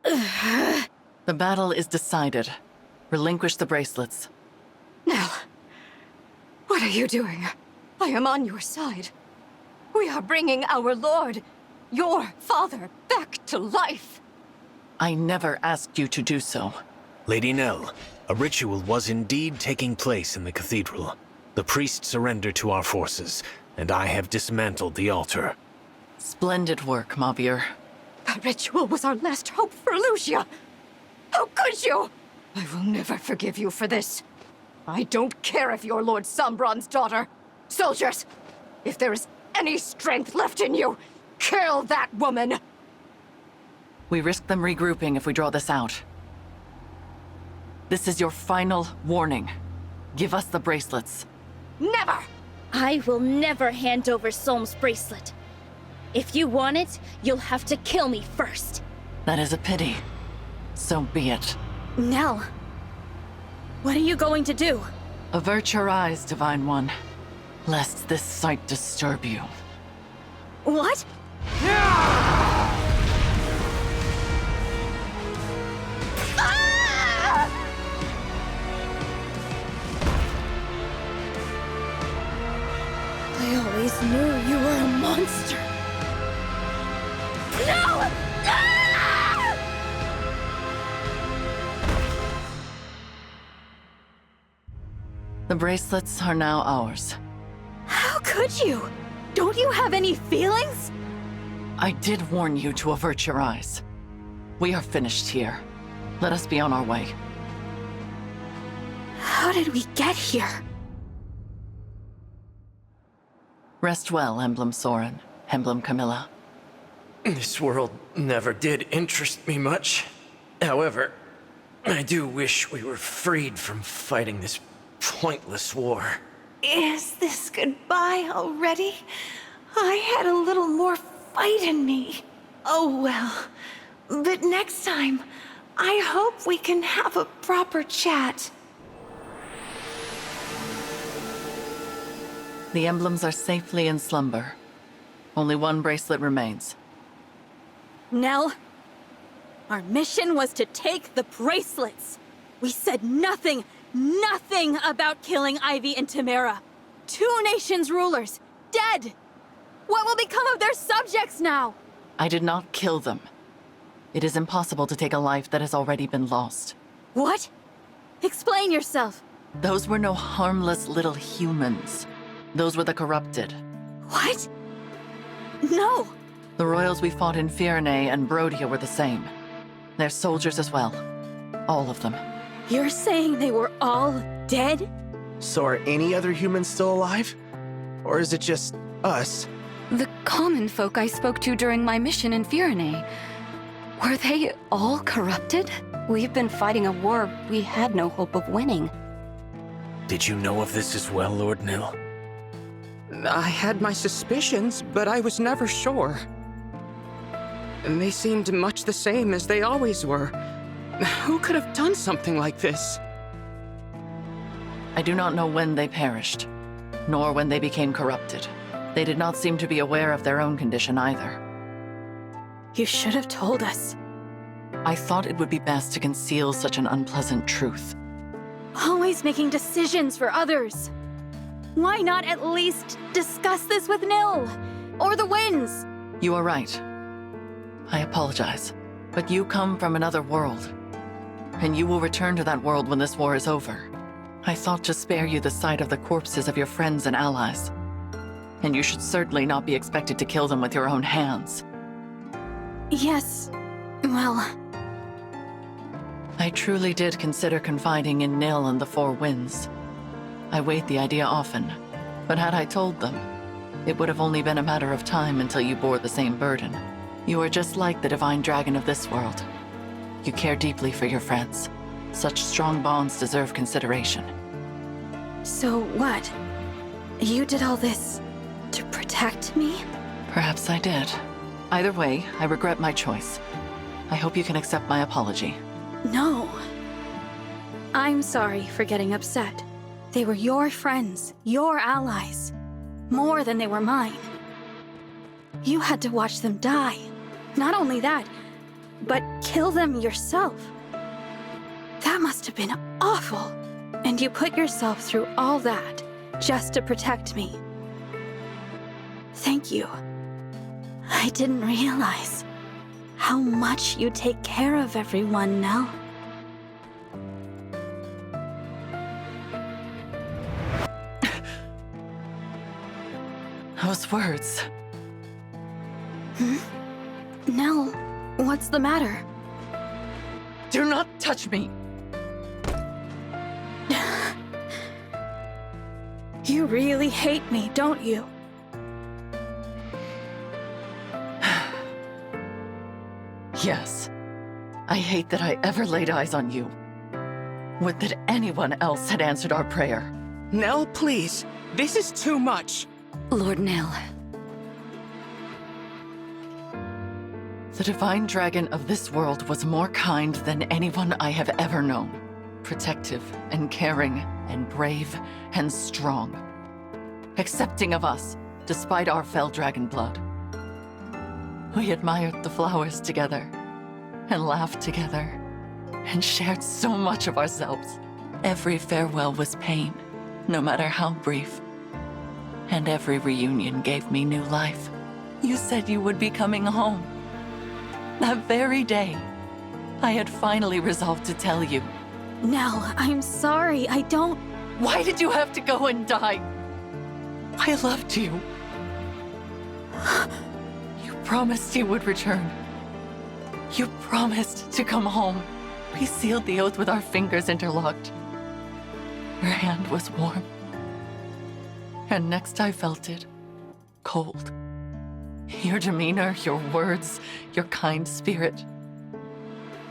The battle is decided. Relinquish the bracelets. Nell, what are you doing? I am on your side. We are bringing our lord, your father, back to life. I never asked you to do so. Lady Nell, a ritual was indeed taking place in the cathedral. The priest surrendered to our forces, and I have dismantled the altar. Splendid work, Mauvier. That ritual was our last hope for Lucia. How could you? I will never forgive you for this. I don't care if you're Lord Sombron's daughter. Soldiers, if there is any strength left in you, kill that woman! We risk them regrouping if we draw this out. This is your final warning. Give us the bracelets. Never! I will never hand over Solm's bracelet. If you want it, you'll have to kill me first. That is a pity. So be it. Nell, what are you going to do? Avert your eyes, Divine One, lest this sight disturb you. What? I always knew you were a monster. No! The bracelets are now ours. How could you? Don't you have any feelings? I did warn you to avert your eyes. We are finished here. Let us be on our way. How did we get here? Rest well, Emblem Soren, Emblem Camilla. This world never did interest me much. However, I do wish we were freed from fighting this pointless war. Is this goodbye already? I had a little more fight in me. Oh well. But next time, I hope we can have a proper chat. The emblems are safely in slumber. Only one bracelet remains. Nell, our mission was to take the bracelets. We said nothing about killing Ivy and Tamara. 2 nations' rulers, dead. What will become of their subjects now? I did not kill them. It is impossible to take a life that has already been lost. What? Explain yourself. Those were no harmless little humans. Those were the corrupted. What? No. The royals we fought in Firenze and Brodia were the same. They're soldiers as well. All of them. You're saying they were all dead? So are any other humans still alive? Or is it just us? The common folk I spoke to during my mission in Firenze, were they all corrupted? We've been fighting a war we had no hope of winning. Did you know of this as well, Lord Nil? I had my suspicions, but I was never sure. And they seemed much the same as they always were. Who could have done something like this? I do not know when they perished, nor when they became corrupted. They did not seem to be aware of their own condition either. You should have told us. I thought it would be best to conceal such an unpleasant truth. Always making decisions for others. Why not at least discuss this with Nil? Or the Winds? You are right. I apologize. But you come from another world. And you will return to that world when this war is over. I thought to spare you the sight of the corpses of your friends and allies. And you should certainly not be expected to kill them with your own hands. Yes, well... I truly did consider confiding in Nil and the Four Winds. I weighed the idea often, but had I told them, it would have only been a matter of time until you bore the same burden. You are just like the divine dragon of this world. You care deeply for your friends. Such strong bonds deserve consideration. So what? You did all this to protect me? Perhaps I did. Either way, I regret my choice. I hope you can accept my apology. No. I'm sorry for getting upset. They were your friends, your allies. More than they were mine. You had to watch them die. Not only that, but kill them yourself. That must have been awful. And you put yourself through all that just to protect me. Thank you. I didn't realize how much you take care of everyone, Nell. Those words. Nell, what's the matter? Do not touch me! You really hate me, don't you? Yes. I hate that I ever laid eyes on you. Would that anyone else had answered our prayer. Nell, please. This is too much. Lord Nell. The divine dragon of this world was more kind than anyone I have ever known. Protective and caring and brave and strong. Accepting of us, despite our fell dragon blood. We admired the flowers together, and laughed together, and shared so much of ourselves. Every farewell was pain, no matter how brief. And every reunion gave me new life. You said you would be coming home. That very day, I had finally resolved to tell you. Nell, I'm sorry, I don't... Why did you have to go and die? I loved you. You promised you would return. You promised to come home. We sealed the oath with our fingers interlocked. Your hand was warm. And next I felt it, cold. Your demeanor, your words, your kind spirit.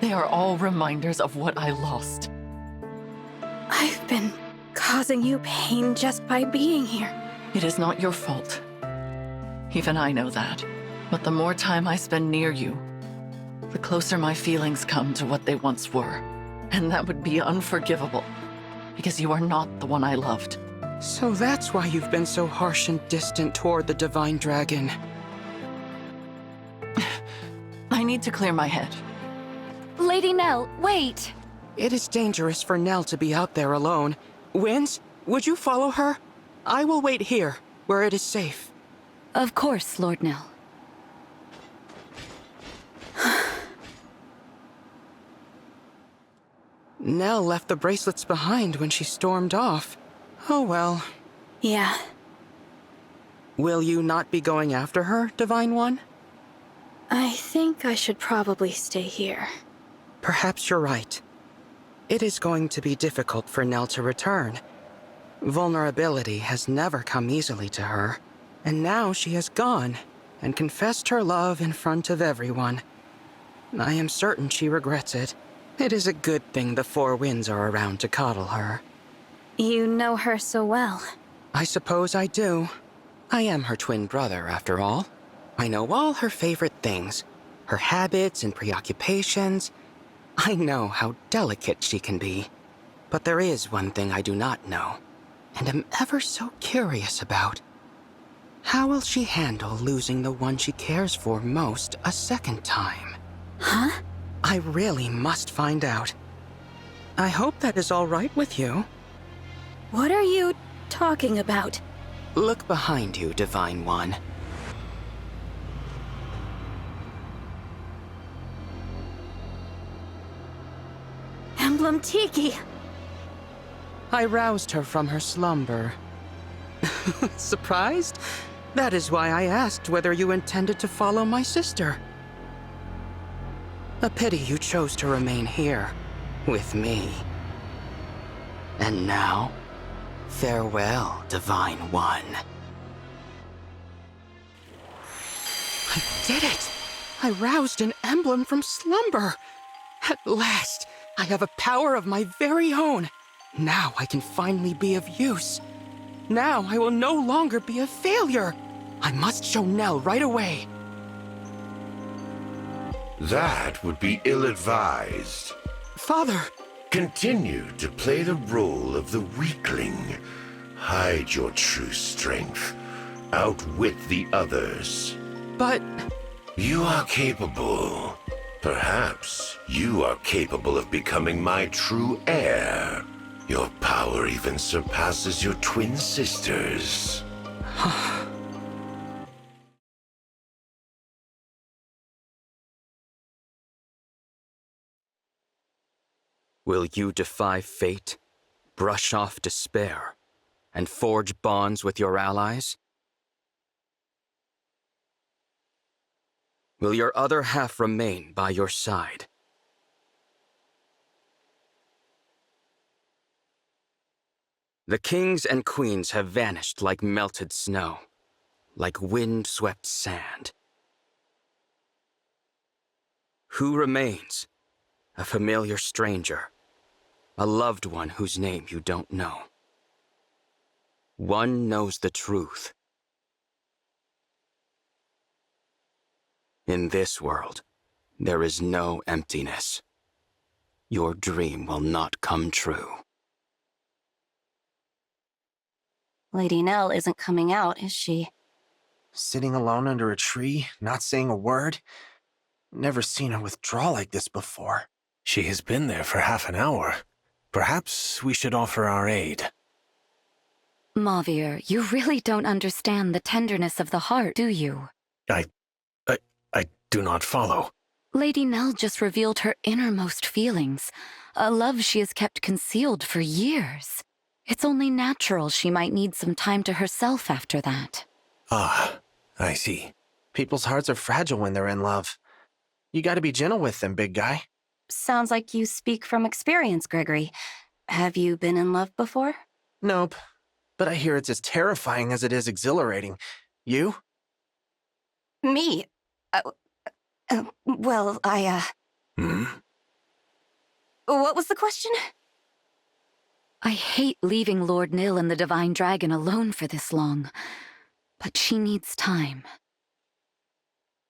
They are all reminders of what I lost. I've been causing you pain just by being here. It is not your fault. Even I know that. But the more time I spend near you, the closer my feelings come to what they once were. And that would be unforgivable, because you are not the one I loved. So that's why you've been so harsh and distant toward the Divine Dragon. I need to clear my head. Lady Nell, wait! It is dangerous for Nell to be out there alone. Winds, would you follow her? I will wait here, where it is safe. Of course, Lord Nell. Nell left the bracelets behind when she stormed off. Oh well. Yeah. Will you not be going after her, Divine One? I think I should probably stay here. Perhaps you're right. It is going to be difficult for Nell to return. Vulnerability has never come easily to her, and now she has gone and confessed her love in front of everyone. I am certain she regrets it. It is a good thing the Four Winds are around to coddle her. You know her so well. I suppose I do. I am her twin brother, after all. I know all her favorite things, her habits and preoccupations. I know how delicate she can be. But there is one thing I do not know, and am ever so curious about. How will she handle losing the one she cares for most a second time? Huh? I really must find out. I hope that is all right with you. What are you talking about? Look behind you, Divine One. Emblem Tiki! I roused her from her slumber. Surprised? That is why I asked whether you intended to follow my sister. A pity you chose to remain here, with me. And now, farewell, Divine One. I did it! I roused an emblem from slumber! At last, I have a power of my very own. Now I can finally be of use. Now I will no longer be a failure. I must show Nell right away. That would be ill-advised. Father! Continue to play the role of the weakling. Hide your true strength. Outwit the others. But... You are capable. Perhaps you are capable of becoming my true heir. Your power even surpasses your twin sisters. Will you defy fate, brush off despair, and forge bonds with your allies? Will your other half remain by your side? The kings and queens have vanished like melted snow, like wind-swept sand. Who remains? A familiar stranger, a loved one whose name you don't know. One knows the truth. In this world, there is no emptiness. Your dream will not come true. Lady Nell isn't coming out, is she? Sitting alone under a tree, not saying a word? Never seen her withdraw like this before. She has been there for half an hour. Perhaps we should offer our aid. Mauvier, you really don't understand the tenderness of the heart, do you? I do not follow. Lady Nell just revealed her innermost feelings, a love she has kept concealed for years. It's only natural she might need some time to herself after that. Ah, I see. People's hearts are fragile when they're in love. You gotta be gentle with them, big guy. Sounds like you speak from experience, Gregory. Have you been in love before? Nope. But I hear it's as terrifying as it is exhilarating. You? Me? Well, Hmm? What was the question? I hate leaving Lord Nil and the Divine Dragon alone for this long, but she needs time.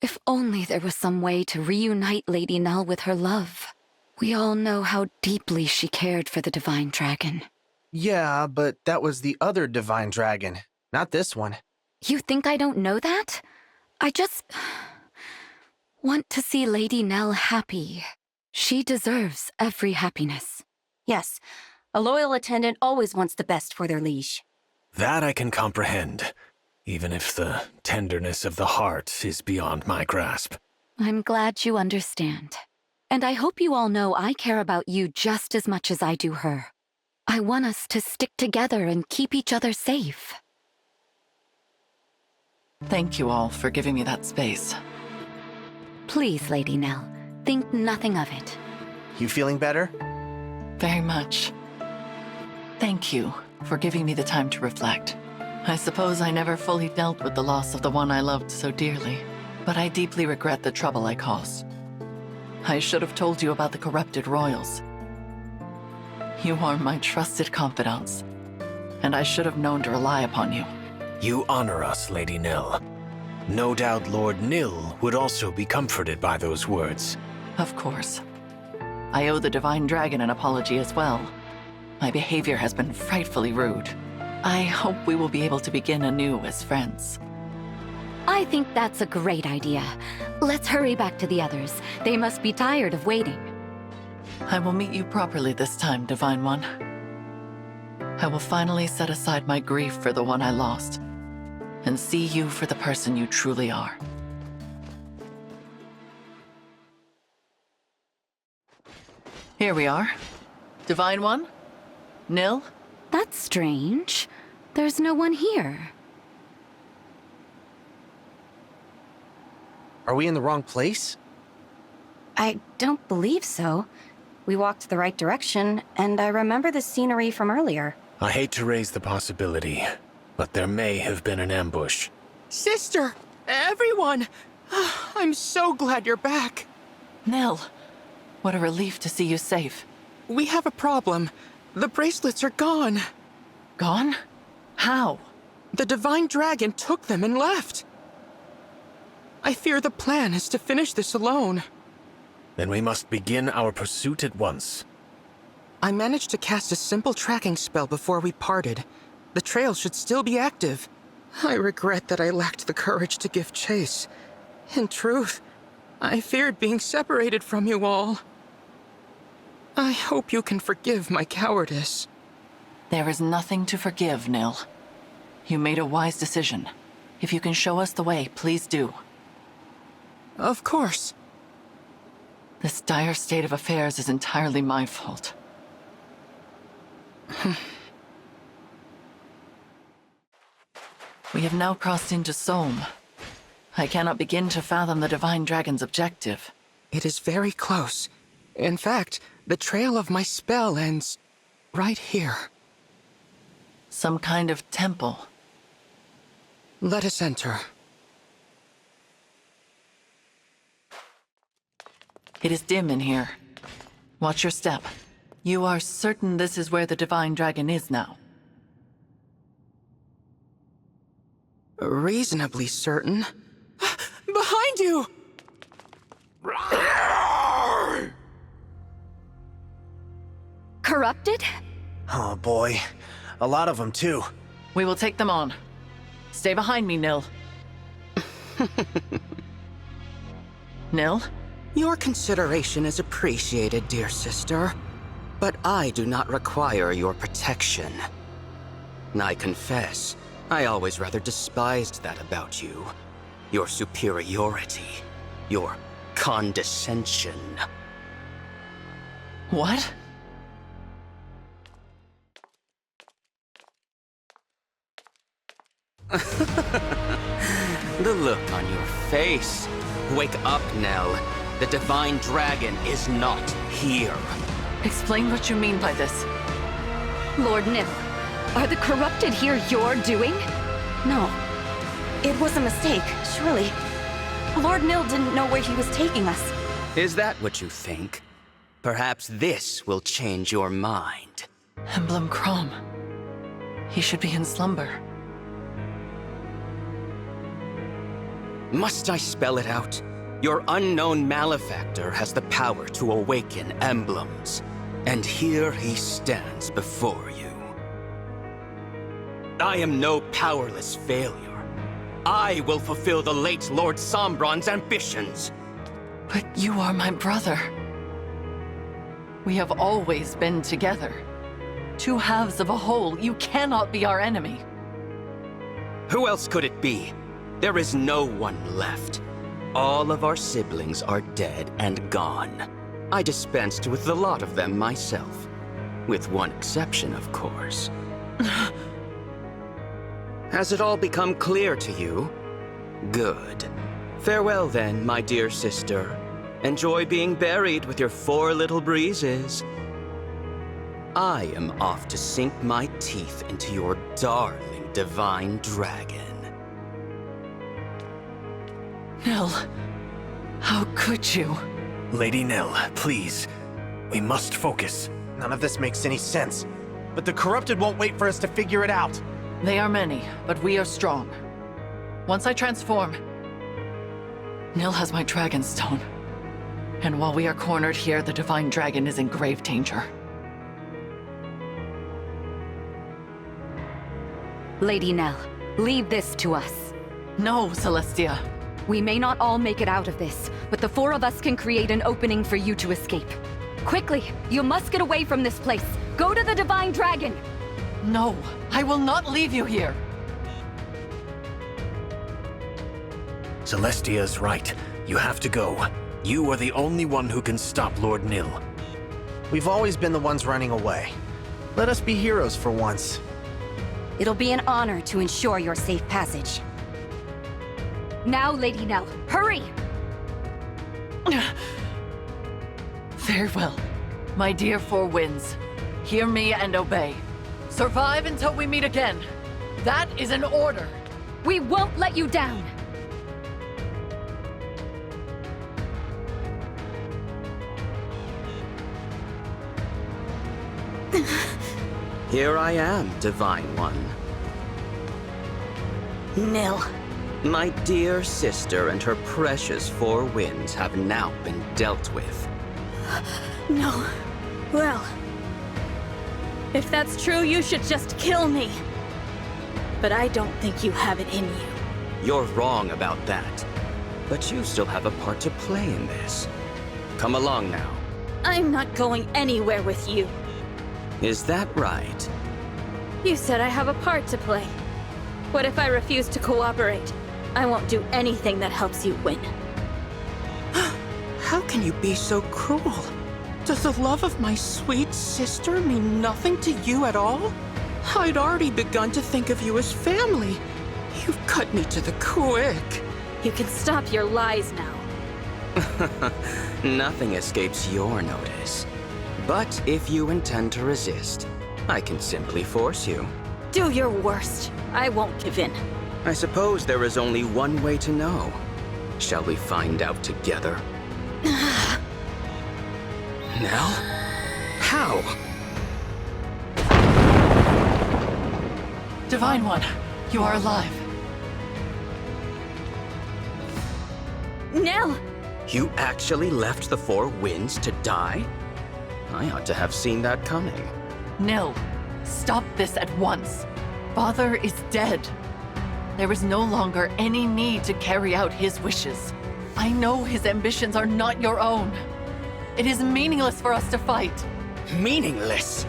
If only there was some way to reunite Lady Nell with her love. We all know how deeply she cared for the Divine Dragon. Yeah, but that was the other Divine Dragon, not this one. You think I don't know that? I just want to see Lady Nell happy. She deserves every happiness. Yes, a loyal attendant always wants the best for their liege. That I can comprehend, even if the tenderness of the heart is beyond my grasp. I'm glad you understand. And I hope you all know I care about you just as much as I do her. I want us to stick together and keep each other safe. Thank you all for giving me that space. Please, Lady Nell, think nothing of it. You feeling better? Very much. Thank you for giving me the time to reflect. I suppose I never fully dealt with the loss of the one I loved so dearly, but I deeply regret the trouble I caused. I should have told you about the corrupted royals. You are my trusted confidants, and I should have known to rely upon you. You honor us, Lady Nell. No doubt Lord Nil would also be comforted by those words. Of course. I owe the Divine Dragon an apology as well. My behavior has been frightfully rude. I hope we will be able to begin anew as friends. I think that's a great idea. Let's hurry back to the others. They must be tired of waiting. I will meet you properly this time, Divine One. I will finally set aside my grief for the one I lost, and see you for the person you truly are. Here we are. Divine One? Nil? That's strange. There's no one here. Are we in the wrong place? I don't believe so. We walked the right direction, and I remember the scenery from earlier. I hate to raise the possibility, but there may have been an ambush. Sister! Everyone! I'm so glad you're back. Nil, what a relief to see you safe. We have a problem. The bracelets are gone. Gone? How? The Divine Dragon took them and left. I fear the plan is to finish this alone. Then we must begin our pursuit at once. I managed to cast a simple tracking spell before we parted. The trail should still be active. I regret that I lacked the courage to give chase. In truth, I feared being separated from you all. I hope you can forgive my cowardice. There is nothing to forgive, Nil. You made a wise decision. If you can show us the way, please do. Of course. This dire state of affairs is entirely my fault. We have now crossed into Somme. I cannot begin to fathom the Divine Dragon's objective. It is very close. In fact, the trail of my spell ends right here. Some kind of temple. Let us enter. It is dim in here. Watch your step. You are certain this is where the Divine Dragon is now? Reasonably certain. Behind you! Corrupted? Oh boy. A lot of them, too. We will take them on. Stay behind me, Nil. Nil? Your consideration is appreciated, dear sister. But I do not require your protection. I confess, I always rather despised that about you. Your superiority. Your condescension. What? The look on your face. Wake up, Nell. The Divine Dragon is not here. Explain what you mean by this. Lord Nil, are the corrupted here your doing? No. It was a mistake, surely. Lord Nil didn't know where he was taking us. Is that what you think? Perhaps this will change your mind. Emblem Crom. He should be in slumber. Must I spell it out? Your unknown malefactor has the power to awaken emblems. And here he stands before you. I am no powerless failure. I will fulfill the late Lord Sombron's ambitions. But you are my brother. We have always been together. Two halves of a whole. You cannot be our enemy. Who else could it be? There is no one left. All of our siblings are dead and gone. I dispensed with the lot of them myself. With one exception, of course. Has it all become clear to you? Good. Farewell then, my dear sister. Enjoy being buried with your 4 little breezes. I am off to sink my teeth into your darling Divine Dragon. Nil, how could you? Lady Nell, please. We must focus. None of this makes any sense. But the corrupted won't wait for us to figure it out. They are many, but we are strong. Once I transform, Nil has my Dragon Stone. And while we are cornered here, the Divine Dragon is in grave danger. Lady Nell, leave this to us. No, Celestia. We may not all make it out of this, but the 4 of us can create an opening for you to escape. Quickly, you must get away from this place. Go to the Divine Dragon! No, I will not leave you here. Celestia's right. You have to go. You are the only one who can stop Lord Nil. We've always been the ones running away. Let us be heroes for once. It'll be an honor to ensure your safe passage. Now, Lady Nell, hurry! Very well. My dear 4 Winds, hear me and obey. Survive until we meet again. That is an order. We won't let you down! Here I am, Divine One. Nil. My dear sister and her precious 4 winds have now been dealt with. No. Well, if that's true, you should just kill me. But I don't think you have it in you. You're wrong about that. But you still have a part to play in this. Come along now. I'm not going anywhere with you. Is that right? You said I have a part to play. What if I refuse to cooperate? I won't do anything that helps you win. How can you be so cruel? Does the love of my sweet sister mean nothing to you at all? I'd already begun to think of you as family. You've cut me to the quick. You can stop your lies now. Nothing escapes your notice. But if you intend to resist, I can simply force you. Do your worst. I won't give in. I suppose there is only one way to know. Shall we find out together? Nell? How? Divine One, you are alive. Nell! You actually left the Four Winds to die? I ought to have seen that coming. Nil, stop this at once. Father is dead. There is no longer any need to carry out his wishes. I know his ambitions are not your own. It is meaningless for us to fight. Meaningless?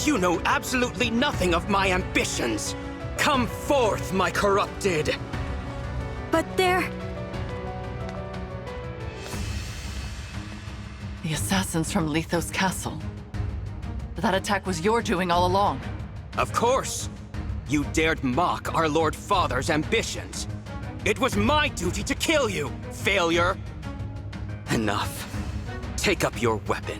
You know absolutely nothing of my ambitions. Come forth, my corrupted. But they're... The assassins from Lythos Castle. That attack was your doing all along. Of course. You dared mock our Lord Father's ambitions. It was my duty to kill you, failure. Enough. Take up your weapon.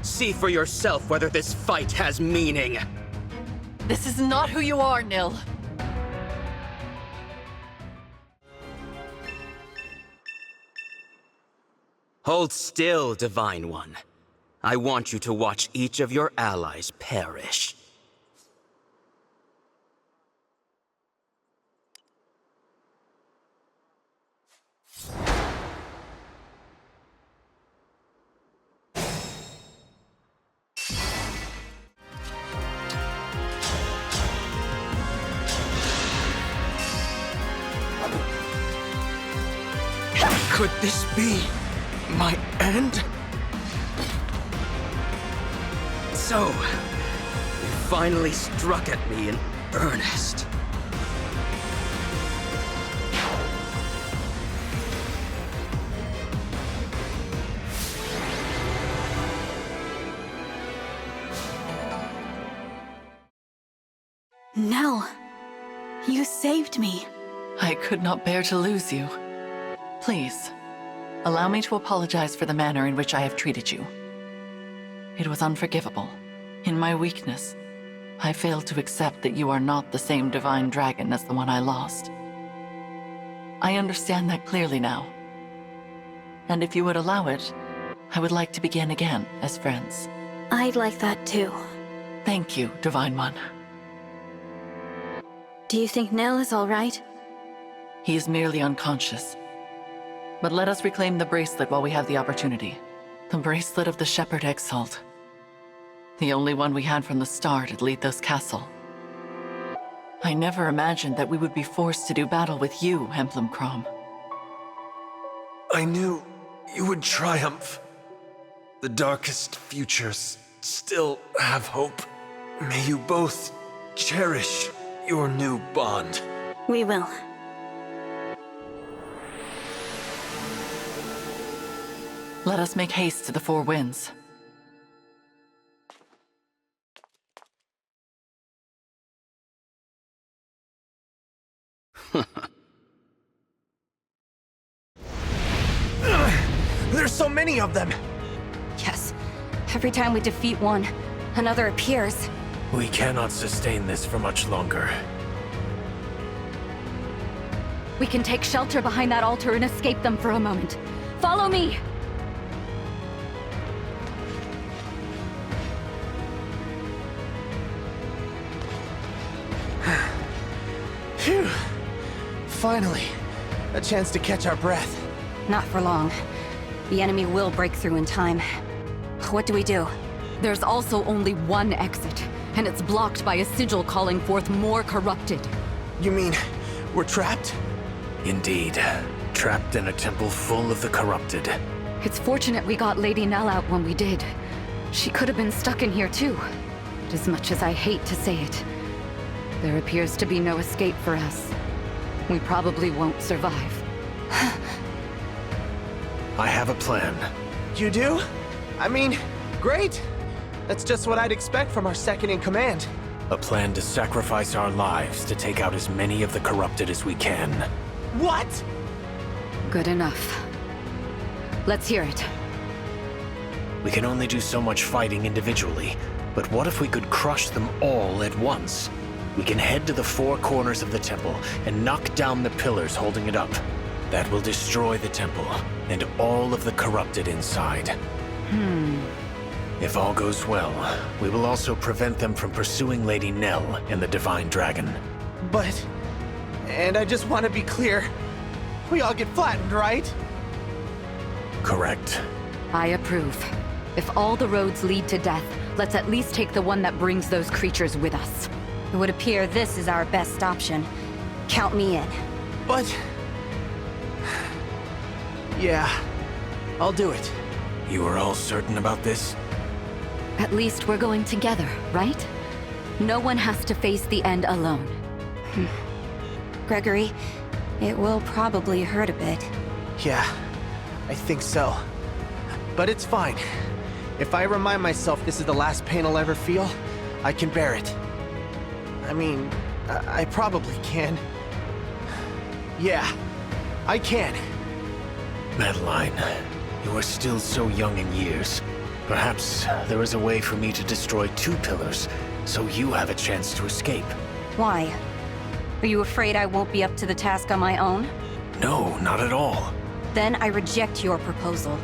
See for yourself whether this fight has meaning. This is not who you are, Nil. Hold still, Divine One. I want you to watch each of your allies perish. Could this be my end? So, you finally struck at me in earnest. Nell, you saved me. I could not bear to lose you. Please, allow me to apologize for the manner in which I have treated you. It was unforgivable. In my weakness, I failed to accept that you are not the same divine dragon as the one I lost. I understand that clearly now. And if you would allow it, I would like to begin again as friends. I'd like that too. Thank you, Divine One. Do you think Nell is all right? He is merely unconscious. But let us reclaim the bracelet while we have the opportunity. The bracelet of the Shepherd Exalt. The only one we had from the start at Lythos Castle. I never imagined that we would be forced to do battle with you, Emblem Crom. I knew you would triumph. The darkest futures still have hope. May you both cherish your new bond. We will. Let us make haste to the Four Winds. There's so many of them! Yes. Every time we defeat one, another appears. We cannot sustain this for much longer. We can take shelter behind that altar and escape them for a moment. Follow me! Phew! Finally, a chance to catch our breath. Not for long. The enemy will break through in time. What do we do? There's also only one exit, and it's blocked by a sigil calling forth more corrupted. You mean, we're trapped? Indeed. trapped in a temple full of the corrupted. It's fortunate we got Lady Nell out when we did. She could have been stuck in here too. But as much as I hate to say it, there appears to be no escape for us. We probably won't survive. I have a plan. You do? I mean, great. That's just what I'd expect from our second-in-command. A plan to sacrifice our lives to take out as many of the corrupted as we can. What? Good enough. Let's hear it. We can only do so much fighting individually, but what if we could crush them all at once? We can head to the four corners of the temple and knock down the pillars holding it up. That will destroy the temple and all of the corrupted inside. If all goes well, we will also prevent them from pursuing Lady Nell and the Divine Dragon. But... and I just want to be clear. We all get flattened, right? Correct. I approve. If all the roads lead to death, let's at least take the one that brings those creatures with us. It would appear this is our best option. Count me in. But... yeah, I'll do it. You are all certain about this? At least we're going together, right? No one has to face the end alone. Gregory, it will probably hurt a bit. Yeah, I think so. But it's fine. If I remind myself this is the last pain I'll ever feel, I can bear it. I mean, I probably can. Yeah, I can. Madeline, you are still so young in years. Perhaps there is a way for me to destroy two pillars, so you have a chance to escape. Why? Are you afraid I won't be up to the task on my own? No, not at all. Then I reject your proposal.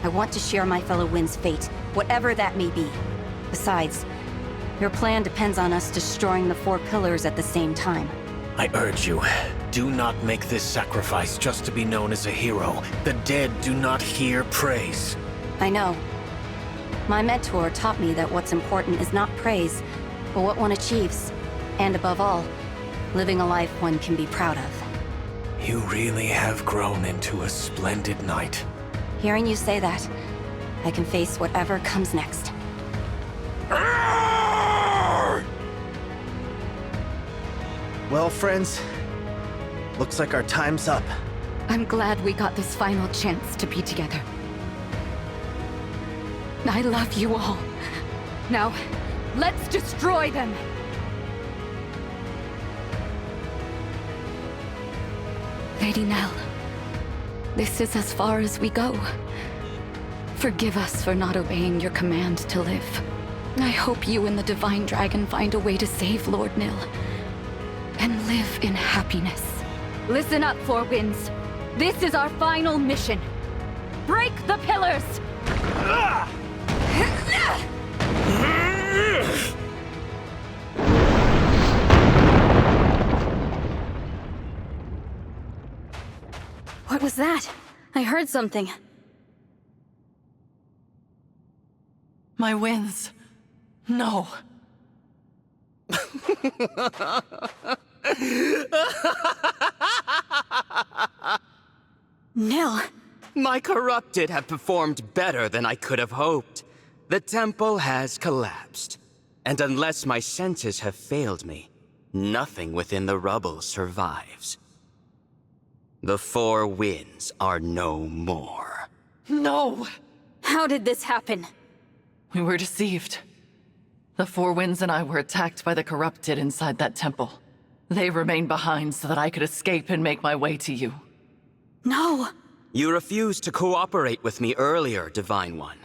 I want to share my fellow Wind's fate, whatever that may be. Besides, your plan depends on us destroying the four pillars at the same time. I urge you, do not make this sacrifice just to be known as a hero. The dead do not hear praise. I know. My mentor taught me that what's important is not praise, but what one achieves. And above all, living a life one can be proud of. You really have grown into a splendid knight. Hearing you say that, I can face whatever comes next. Well, friends, looks like our time's up. I'm glad we got this final chance to be together. I love you all. Now, let's destroy them! Lady Nell, this is as far as we go. Forgive us for not obeying your command to live. I hope you and the Divine Dragon find a way to save Lord Nil and live in happiness. Listen up, Four Winds. This is our final mission. Break the pillars! What was that? I heard something. My winds. No. Nil. My corrupted have performed better than I could have hoped. The temple has collapsed. And unless my senses have failed me, nothing within the rubble survives. The Four Winds are no more. No! How did this happen? We were deceived. The Four Winds and I were attacked by the corrupted inside that temple. They remained behind so that I could escape and make my way to you. No! You refused to cooperate with me earlier, Divine One.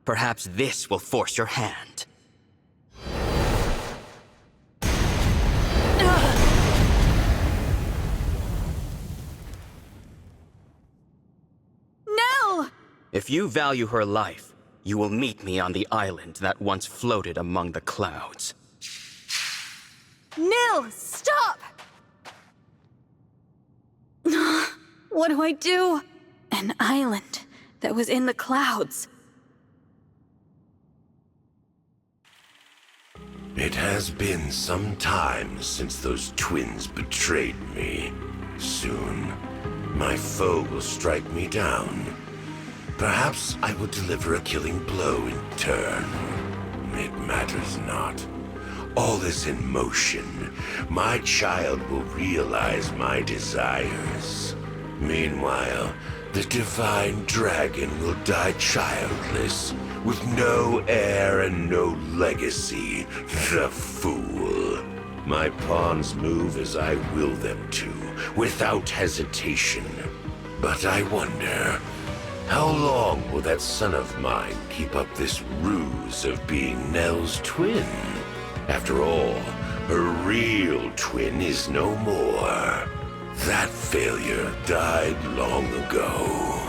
Perhaps this will force your hand. No! If you value her life, you will meet me on the island that once floated among the clouds. Nil, stop! What do I do? An island that was in the clouds. It has been some time since those twins betrayed me. Soon, my foe will strike me down. Perhaps I will deliver a killing blow in turn. It matters not. All is in motion. My child will realize my desires. Meanwhile, the divine dragon will die childless, with no heir and no legacy. The fool. My pawns move as I will them to, without hesitation. But I wonder, how long will that son of mine keep up this ruse of being Nell's twin? After all, her real twin is no more. That failure died long ago.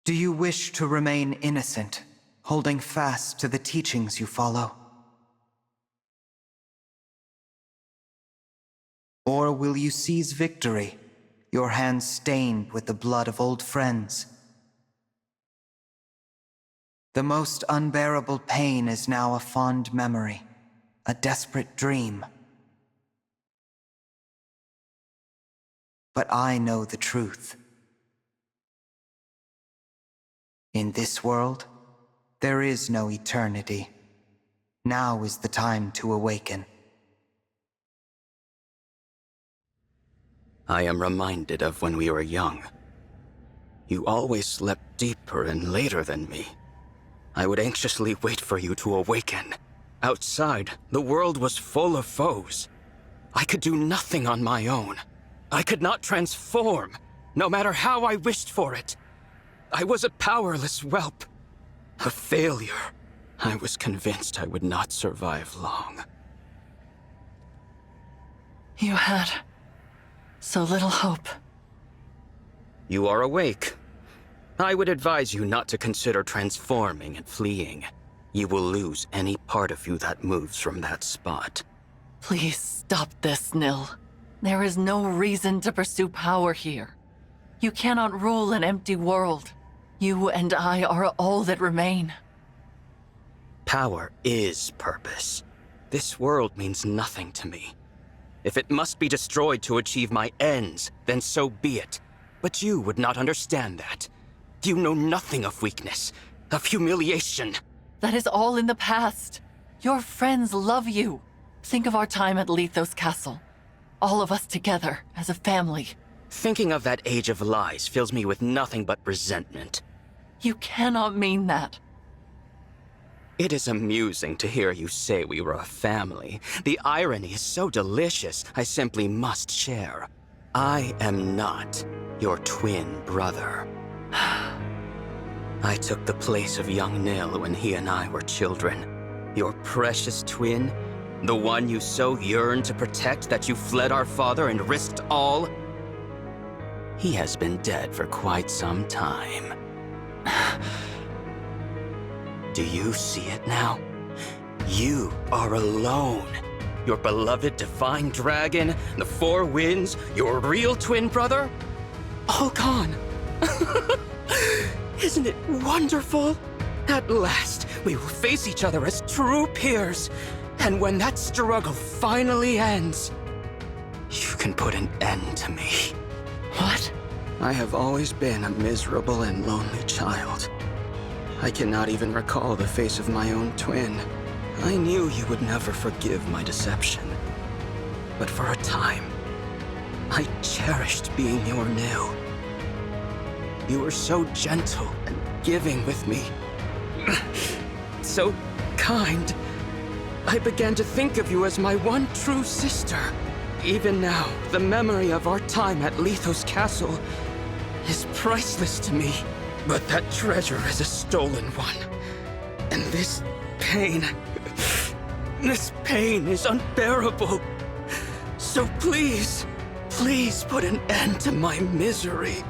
Do you wish to remain innocent, holding fast to the teachings you follow? Or will you seize victory, your hands stained with the blood of old friends? The most unbearable pain is now a fond memory, a desperate dream. But I know the truth. In this world, there is no eternity. Now is the time to awaken. I am reminded of when we were young. You always slept deeper and later than me. I would anxiously wait for you to awaken. Outside, the world was full of foes. I could do nothing on my own. I could not transform, no matter how I wished for it. I was a powerless whelp. A failure. I was convinced I would not survive long. You had so little hope. You are awake. I would advise you not to consider transforming and fleeing. You will lose any part of you that moves from that spot. Please stop this, Nil. There is no reason to pursue power here. You cannot rule an empty world. You and I are all that remain. Power is purpose. This world means nothing to me. If it must be destroyed to achieve my ends, then so be it. But you would not understand that. You know nothing of weakness, of humiliation. That is all in the past. Your friends love you. Think of our time at Lythos Castle. All of us together, as a family. Thinking of that age of lies fills me with nothing but resentment. You cannot mean that. It is amusing to hear you say we were a family. The irony is so delicious, I simply must share. I am not your twin brother. I took the place of young Nil when he and I were children. Your precious twin, the one you so yearned to protect that you fled our father and risked all. He has been dead for quite some time. Do you see it now? You are alone. Your beloved divine dragon, the four winds, your real twin brother, all gone. Isn't it wonderful? At last, we will face each other as true peers. And when that struggle finally ends, you can put an end to me. What? I have always been a miserable and lonely child. I cannot even recall the face of my own twin. I knew you would never forgive my deception. But for a time, I cherished being your Nil. You were so gentle and giving with me. So kind. I began to think of you as my one true sister. Even now, the memory of our time at Lythos Castle is priceless to me. But that treasure is a stolen one. And this pain is unbearable. So please, please put an end to my misery.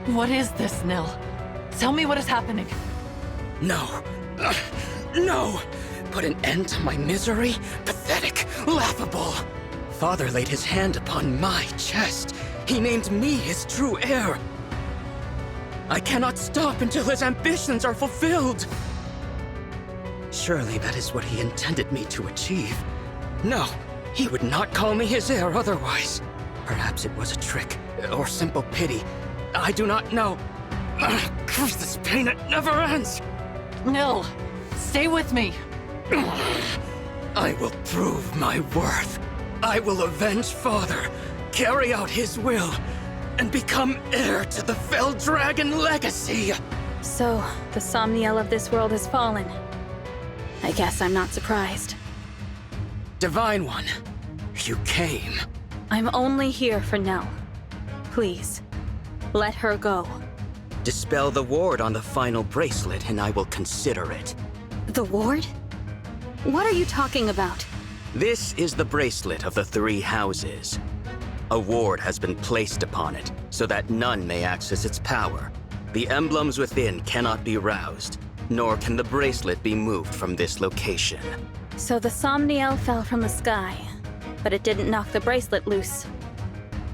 What is this, Nil? Tell me what is happening. No. No! put an end to my misery? Pathetic, laughable. Father laid his hand upon my chest. He named me his true heir. I cannot stop until his ambitions are fulfilled. Surely that is what he intended me to achieve. No, he would not call me his heir otherwise. Perhaps it was a trick, or simple pity. I do not know. Curse this pain, it never ends! Nil, stay with me. I will prove my worth. I will avenge Father, carry out his will, and become heir to the Fell Dragon legacy! So, the Somniel of this world has fallen. I guess I'm not surprised. Divine One, you came. I'm only here for Nell. Please, let her go. Dispel the ward on the final bracelet and I will consider it. The ward? What are you talking about? This is the bracelet of the 3 houses. A ward has been placed upon it, so that none may access its power. The emblems within cannot be roused, nor can the bracelet be moved from this location. So the Somniel fell from the sky, but it didn't knock the bracelet loose.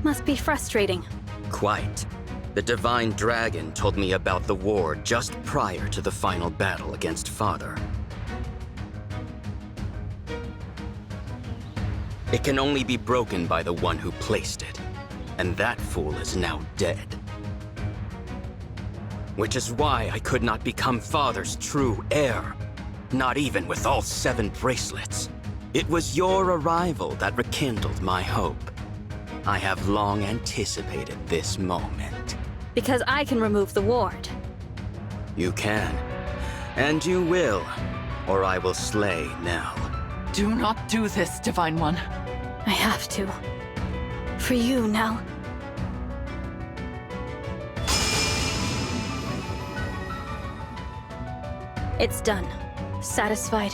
Must be frustrating. Quite. The Divine Dragon told me about the ward just prior to the final battle against Father. It can only be broken by the one who placed it, and that fool is now dead. Which is why I could not become Father's true heir, not even with all 7 bracelets. It was your arrival that rekindled my hope. I have long anticipated this moment. Because I can remove the ward. You can, and you will, or I will slay Nell. Do not do this, Divine One. I have to. For you, Nell. It's done. Satisfied?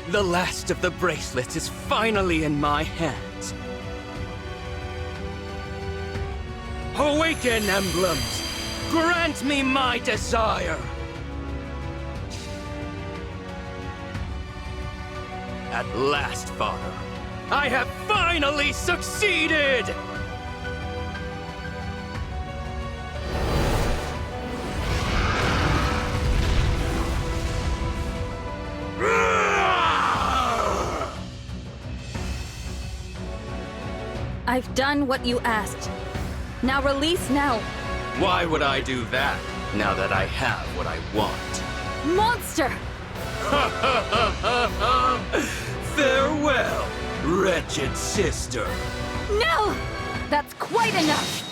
The last of the bracelets is finally in my hands. Awaken, emblems! Grant me my desire! At last, Father, I have finally succeeded! I've done what you asked. Now release Nell. Why would I do that, now that I have what I want? Monster! Farewell, wretched sister. Nell! That's quite enough!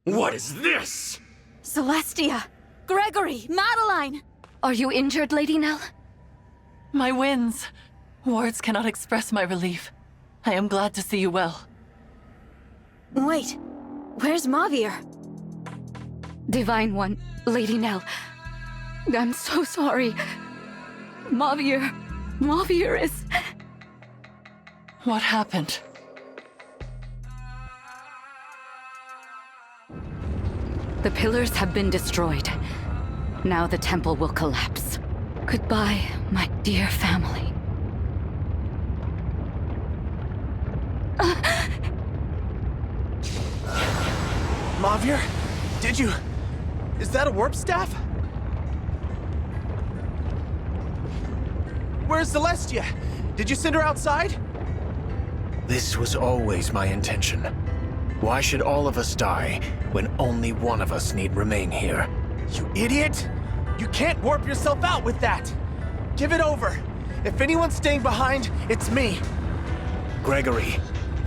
What is this? Celestia! Gregory! Madeline! Are you injured, Lady Nell? My winds. Words cannot express my relief. I am glad to see you well. Wait, where's Mauvier? Divine One, Lady Nell. I'm so sorry. Mauvier is... What happened? The pillars have been destroyed. Now the temple will collapse. Goodbye, my dear family. Mauvier? Did you... Is that a warp staff? Where's Celestia? Did you send her outside? This was always my intention. Why should all of us die when only one of us need remain here? You idiot! You can't warp yourself out with that! Give it over! If anyone's staying behind, it's me! Gregory,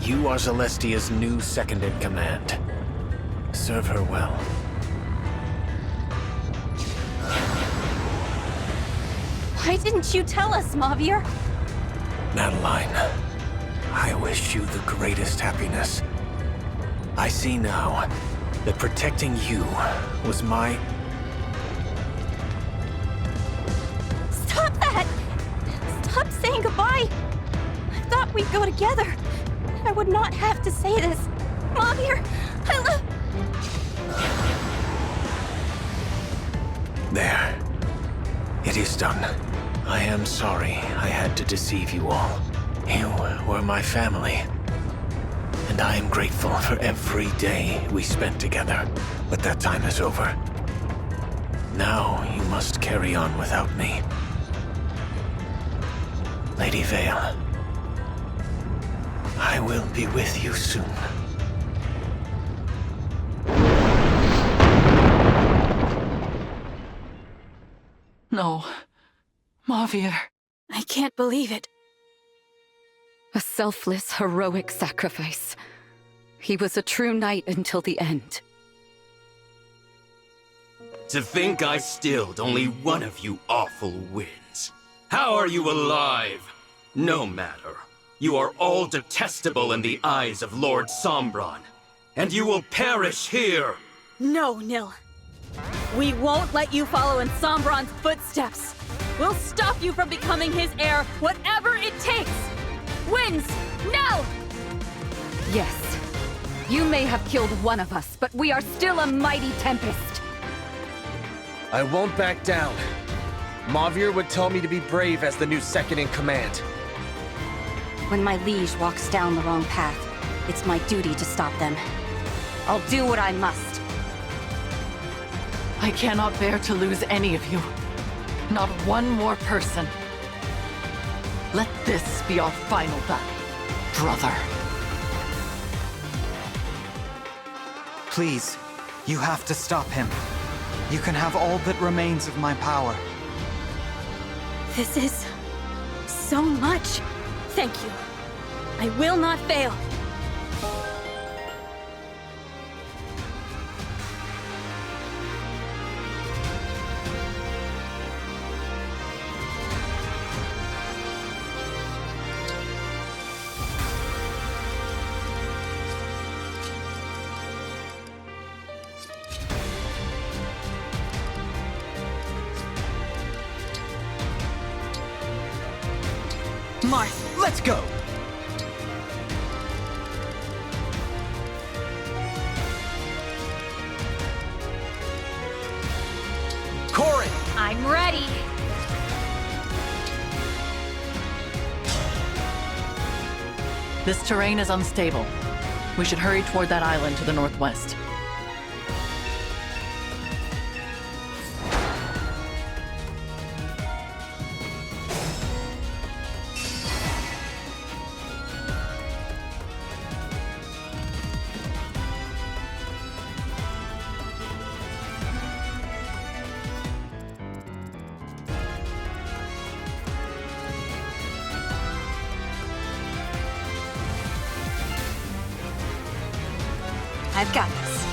you are Celestia's new second-in-command. Serve her well. Why didn't you tell us, Mauvier? Madeline, I wish you the greatest happiness. I see now that protecting you was my... Stop that! Stop saying goodbye! I thought we'd go together. I would not have to say this. Mauvier, I love... There. It is done. I am sorry I had to deceive you all. You were my family. And I am grateful for every day we spent together. But that time is over. Now you must carry on without me. Lady Vale, I will be with you soon. No. Mauvier. I can't believe it. A selfless, heroic sacrifice. He was a true knight until the end. To think I stilled only one of you awful winds. How are you alive? No matter. You are all detestable in the eyes of Lord Sombron. And you will perish here! No, Nil. We won't let you follow in Sombron's footsteps. We'll stop you from becoming his heir, whatever it takes! Winds, now! Yes. You may have killed one of us, but we are still a mighty tempest. I won't back down. Mauvier would tell me to be brave as the new second-in-command. When my liege walks down the wrong path, it's my duty to stop them. I'll do what I must. I cannot bear to lose any of you. Not one more person. Let this be our final battle, brother. Please, you have to stop him. You can have all that remains of my power. This is... so much. Thank you. I will not fail. Marth, let's go! Corin! I'm ready. This terrain is unstable. We should hurry toward that island to the northwest. I've got this.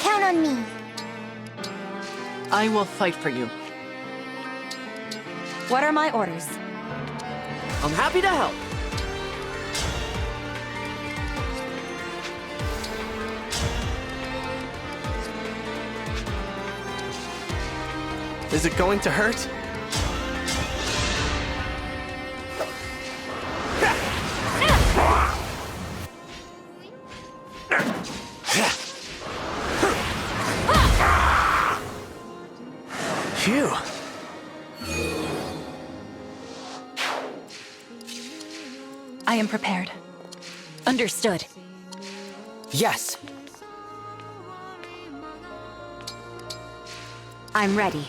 Count on me. I will fight for you. What are my orders? I'm happy to help. Is it going to hurt? Phew. I am prepared. Understood. Yes. I'm ready.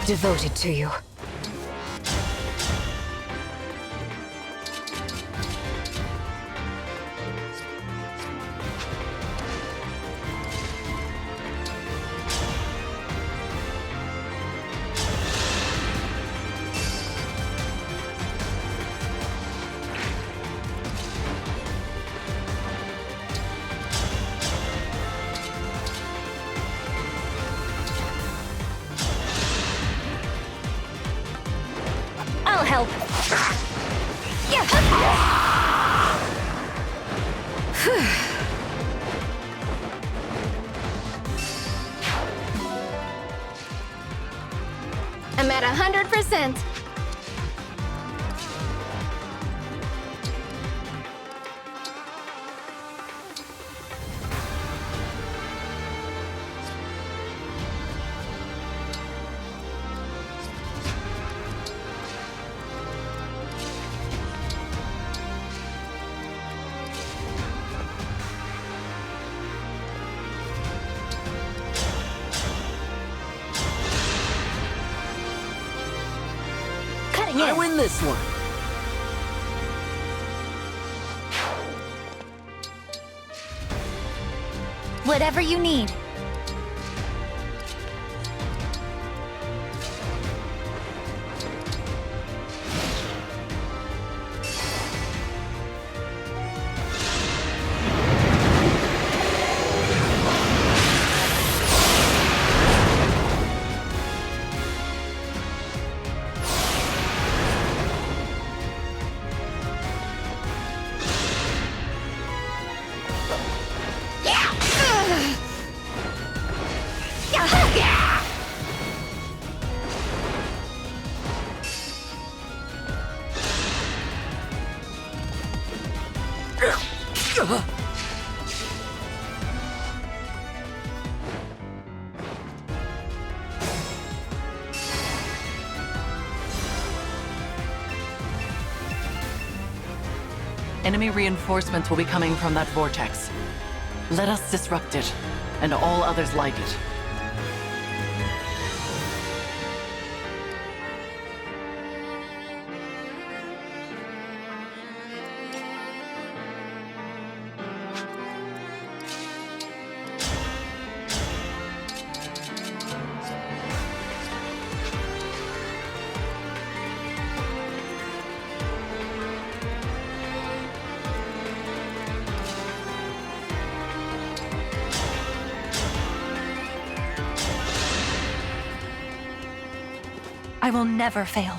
Devoted to you. I'll help. I'm at 100%. I win this one. Whatever you need. Enemy reinforcements will be coming from that vortex. Let us disrupt it, and all others like it. I will never fail.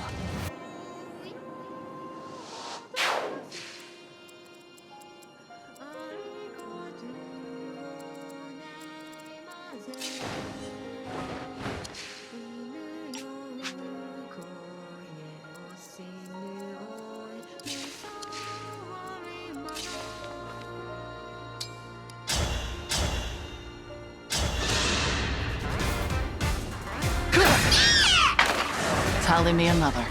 Tally me another.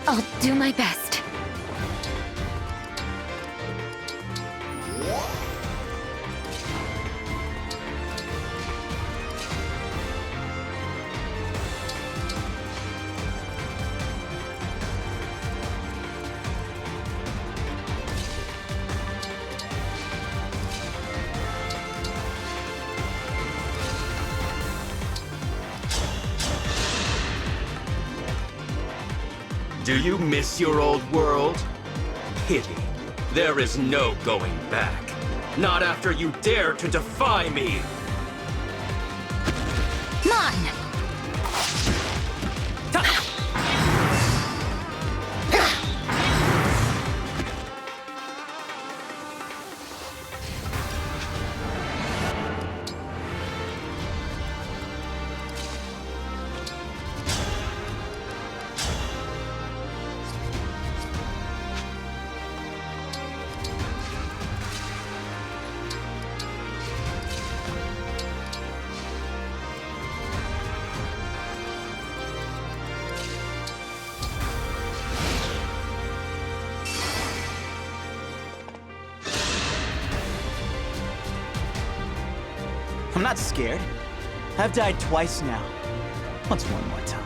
I'll do my best. Do you miss your old world? Pity. There is no going back. Not after you dare to defy me! Mine! I'm not scared. I've died twice now. What's one more time?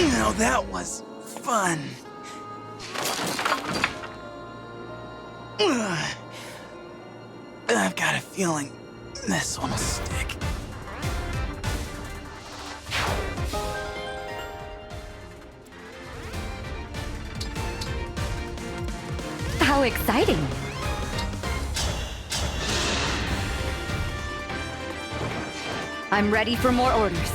Now that was fun. I've got a feeling this one will stick. How exciting! I'm ready for more orders.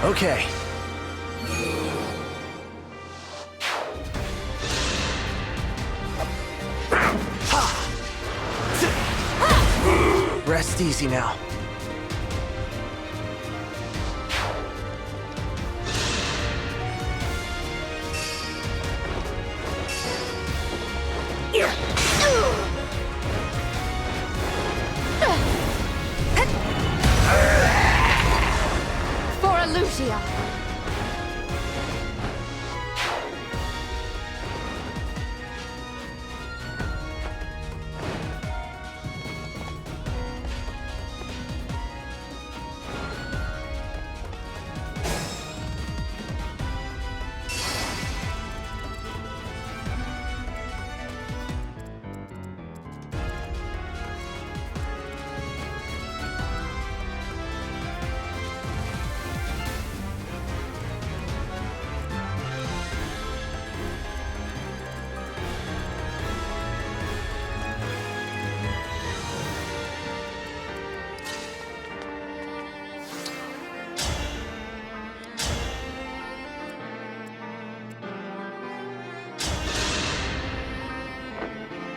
Okay. Rest easy now. For Lucia.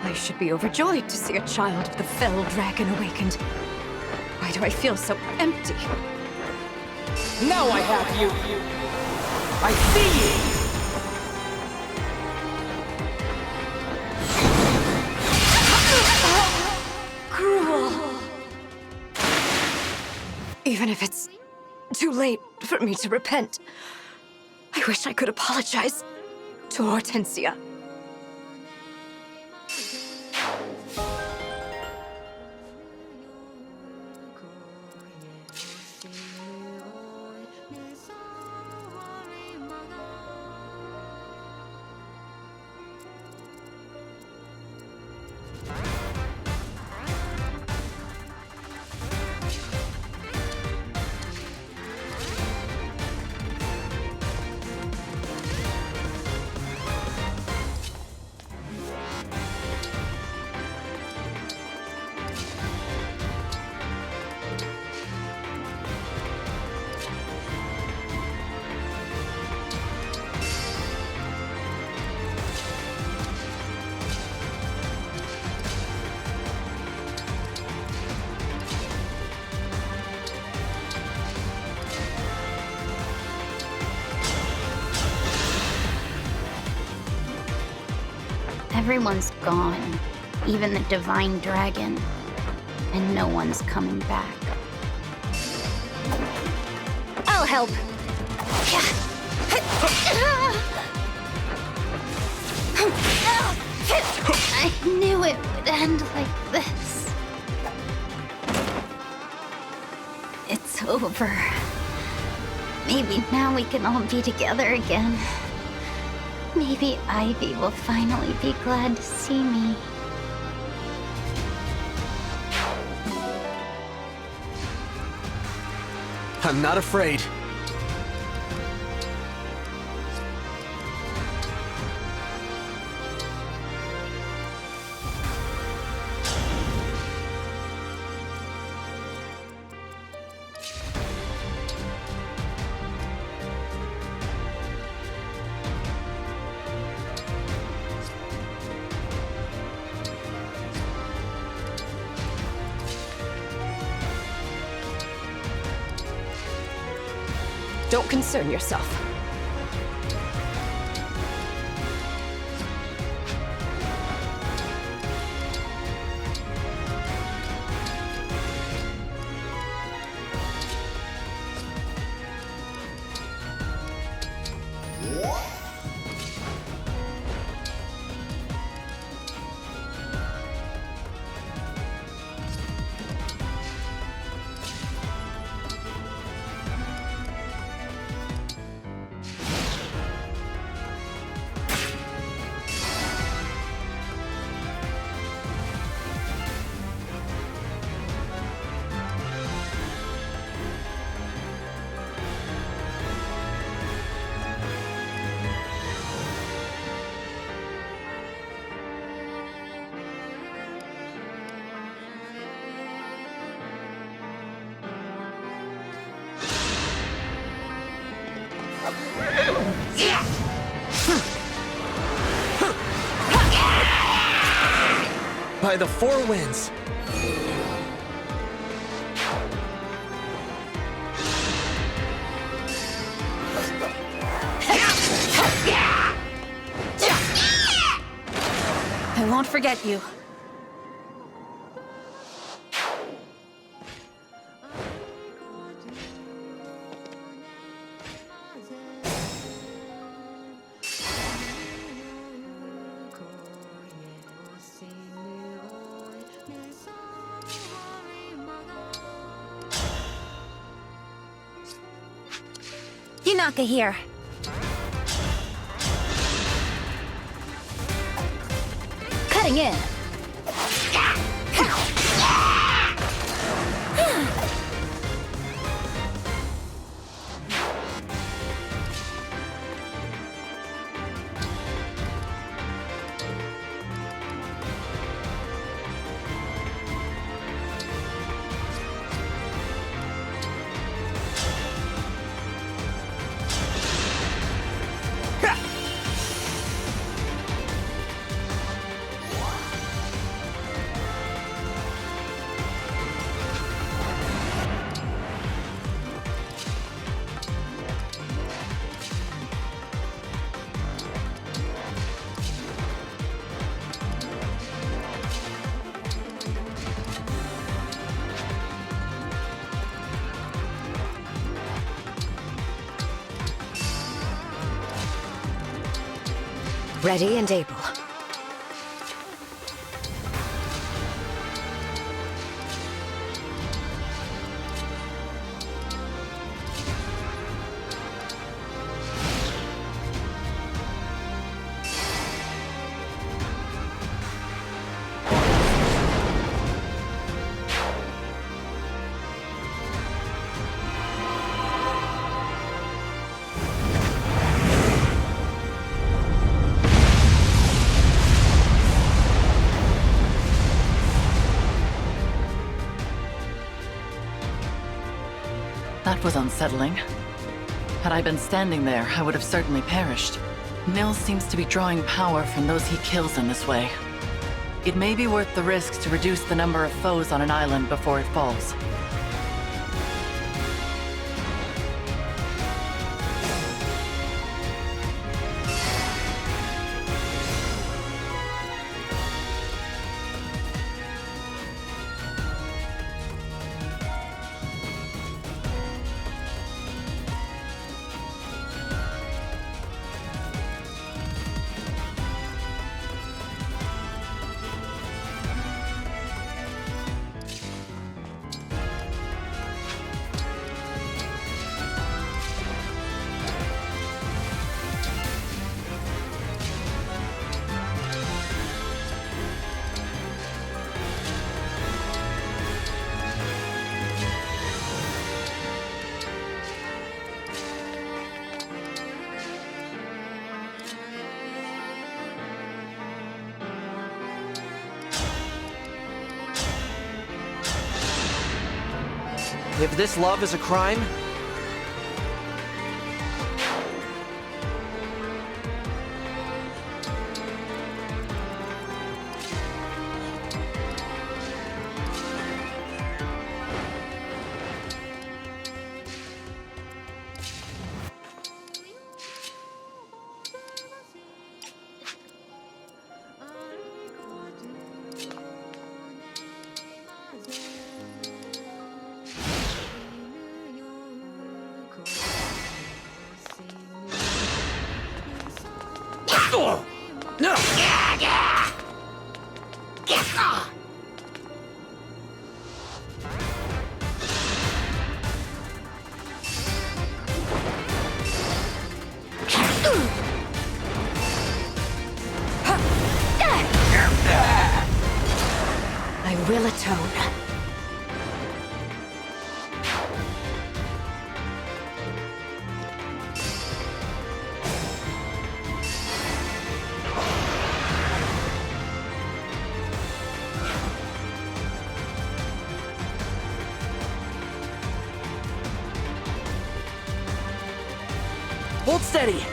I should be overjoyed to see a child of the fell dragon awakened. Why do I feel so empty? Now I have you! I see you! Cruel. Even if it's too late for me to repent, I wish I could apologize to Hortensia. Everyone's gone, even the divine dragon, and no one's coming back. I'll help. I knew it would end like this. It's over. Maybe now we can all be together again. Maybe Ivy will finally be glad to see me. I'm not afraid. Don't concern yourself. By the four winds. I won't forget you. Hinaka here. Cutting in. Ready and able. That was unsettling. Had I been standing there, I would have certainly perished. Nils seems to be drawing power from those he kills in this way. It may be worth the risk to reduce the number of foes on an island before it falls. If this love is a crime, I will atone. Hold steady.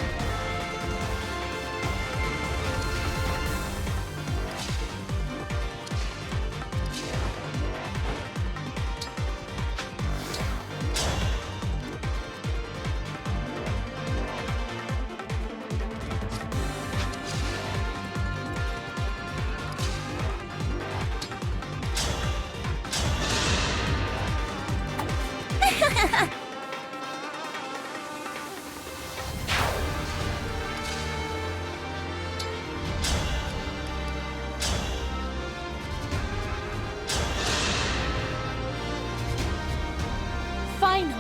Finally!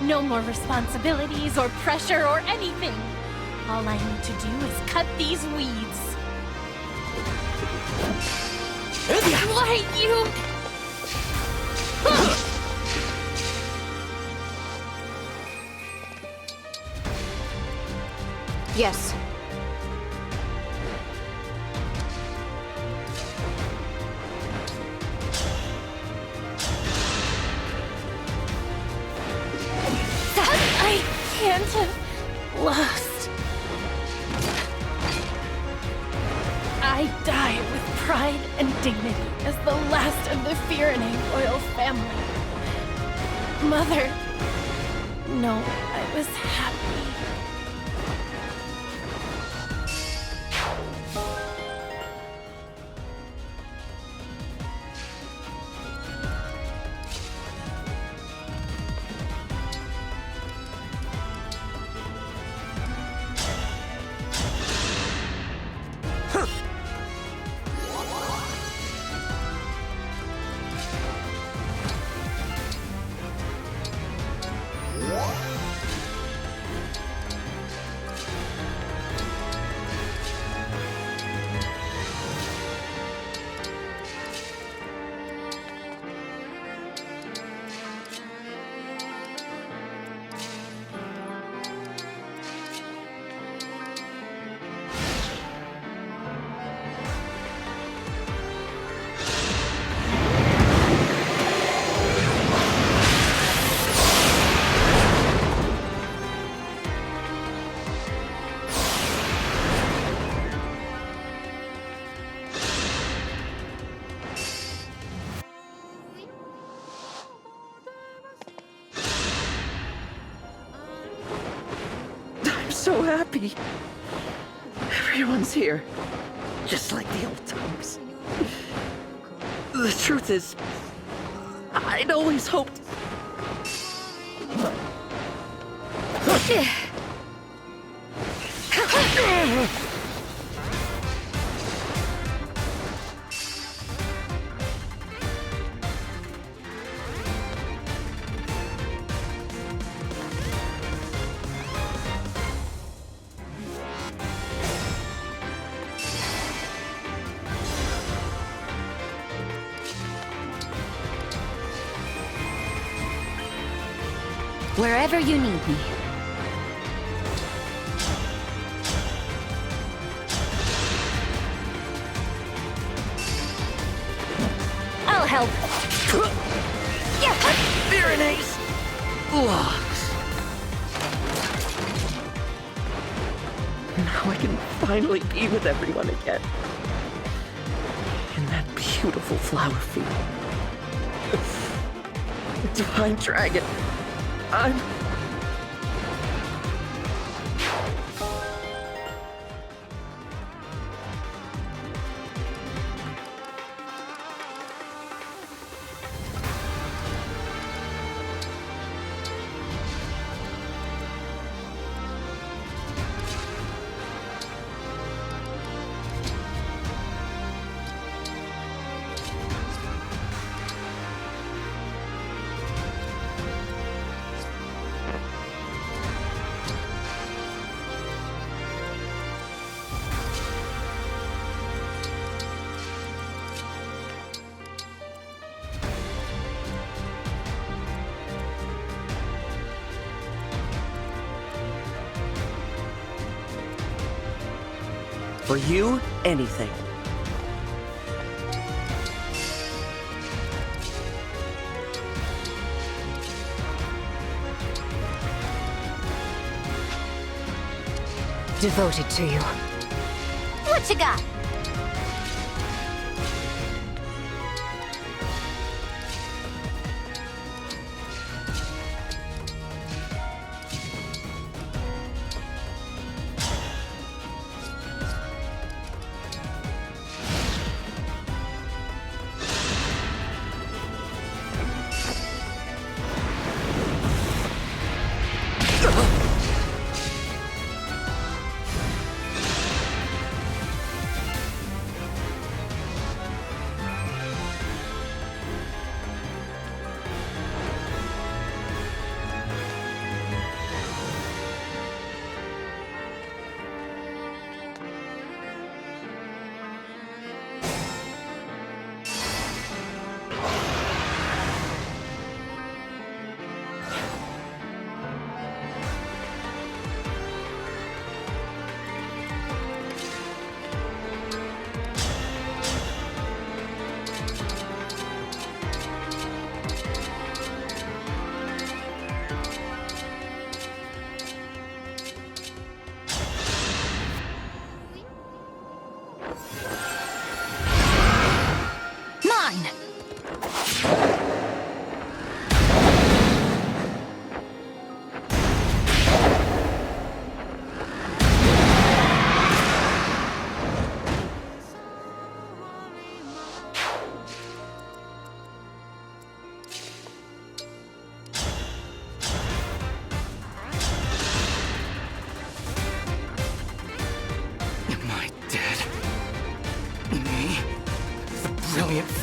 No more responsibilities or pressure or anything. All I need to do is cut these weeds. Why, you... Yes. I can't have lost. I die with pride and dignity as the last of the Firene royal family. Mother, no, I was happy. So happy. Everyone's here. Just like the old times. The truth is, I'd always hoped... Wherever you need me. I'll help. Firene! logs. Now I can finally be with everyone again. In that beautiful flower field. Divine Dragon, I'm... For you, anything. Devoted to you. What you got?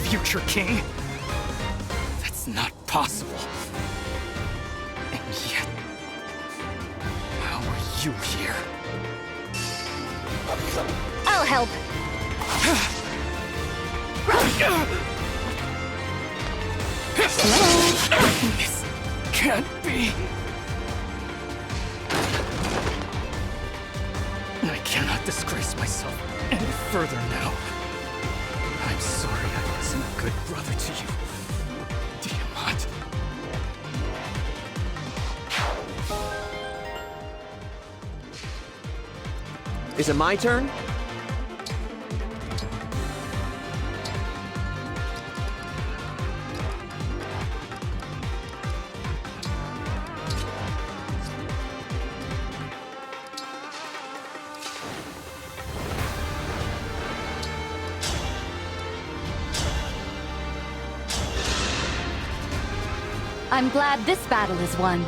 Future King? That's not possible. And yet, how are you here? I'll help. This can't be. I cannot disgrace myself any further now. I'm sorry I wasn't a good brother to you, Tiamat. Is it my turn? I'm glad this battle is won.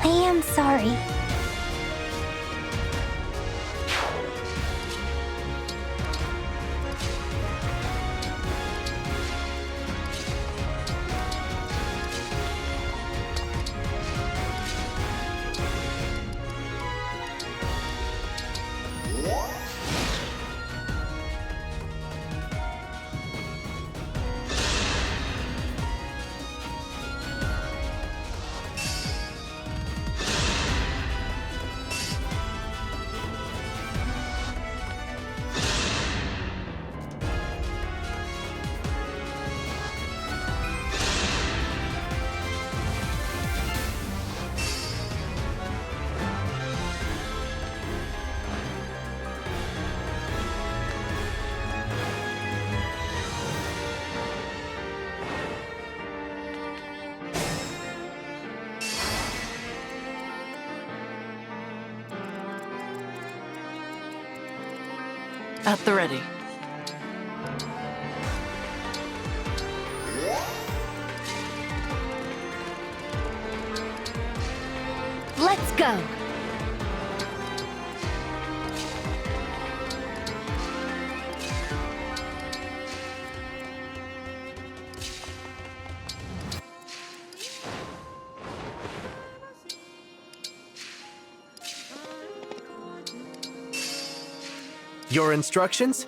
I am sorry. At the ready. Let's go! Your instructions?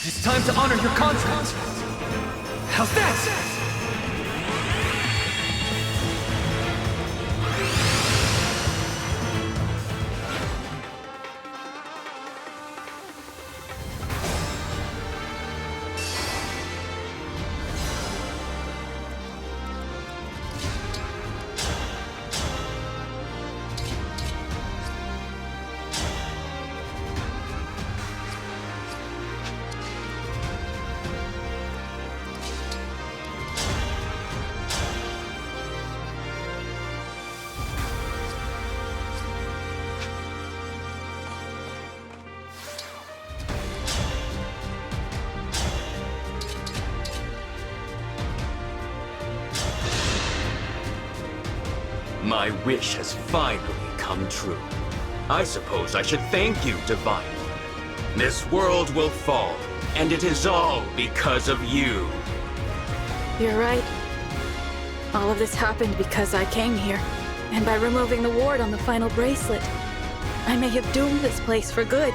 It's time to honor your contract. How's that? My wish has finally come true. I suppose I should thank you, Divine One. This world will fall, and it is all because of you. You're right. All of this happened because I came here, and by removing the ward on the final bracelet. I may have doomed this place for good,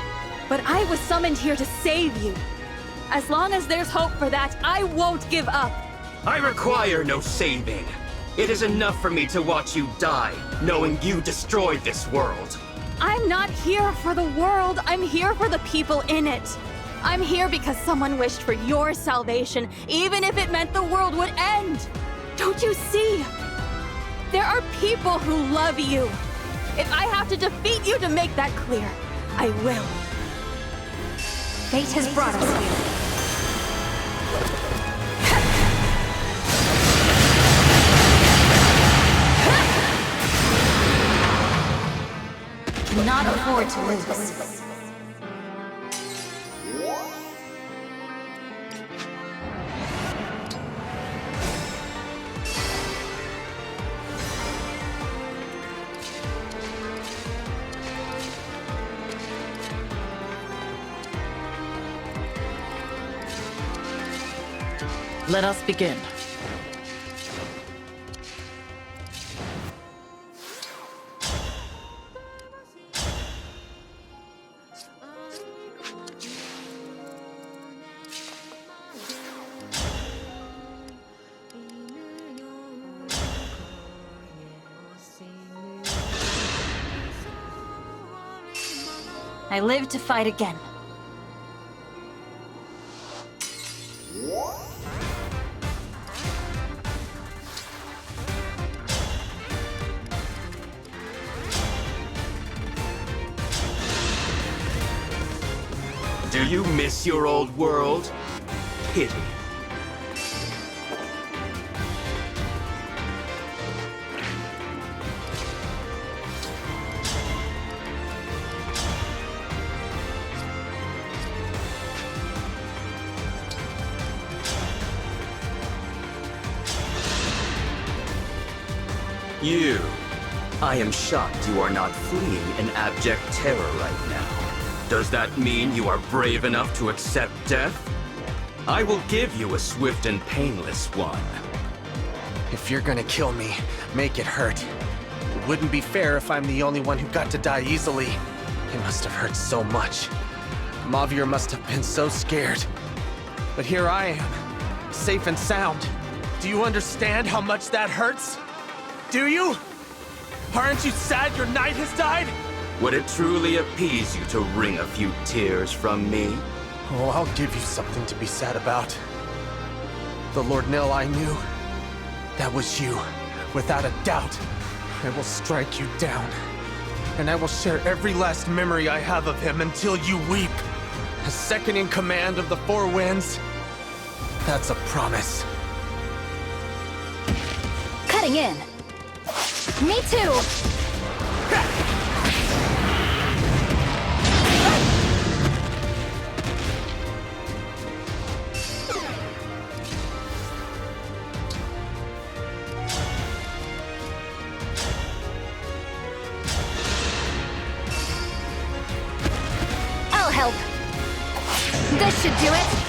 but I was summoned here to save you. As long as there's hope for that, I won't give up. I require no saving. It is enough for me to watch you die, knowing you destroyed this world. I'm not here for the world, I'm here for the people in it. I'm here because someone wished for your salvation, even if it meant the world would end. Don't you see? There are people who love you. If I have to defeat you to make that clear, I will. Fate has brought us here. Cannot afford to lose. Let us begin. I live to fight again. Do you miss your old world? Pity. You. I am shocked you are not fleeing in abject terror right now. Does that mean you are brave enough to accept death? I will give you a swift and painless one. If you're gonna kill me, make it hurt. It wouldn't be fair if I'm the only one who got to die easily. It must have hurt so much. Mauvier must have been so scared. But here I am, safe and sound. Do you understand how much that hurts? Do you? Aren't you sad your knight has died? Would it truly appease you to wring a few tears from me? Oh, I'll give you something to be sad about. The Lord Nil I knew, that was you, without a doubt. I will strike you down, and I will share every last memory I have of him until you weep. As second in command of the Four Winds, that's a promise. Cutting in. Me too! I'll help. This should do it.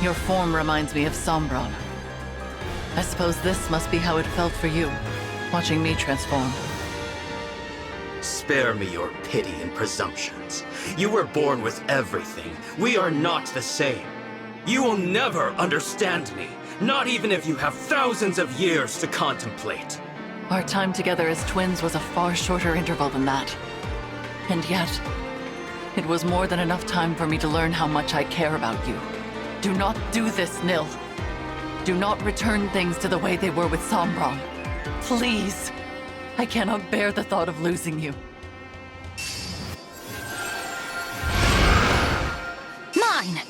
Your form reminds me of Sombron. I suppose this must be how it felt for you, watching me transform. Spare me your pity and presumptions. You were born with everything. We are not the same. You will never understand me, not even if you have thousands of years to contemplate. Our time together as twins was a far shorter interval than that. And yet, it was more than enough time for me to learn how much I care about you. Do not do this, Nil. Do not return things to the way they were with Sombron. Please. I cannot bear the thought of losing you. Mine!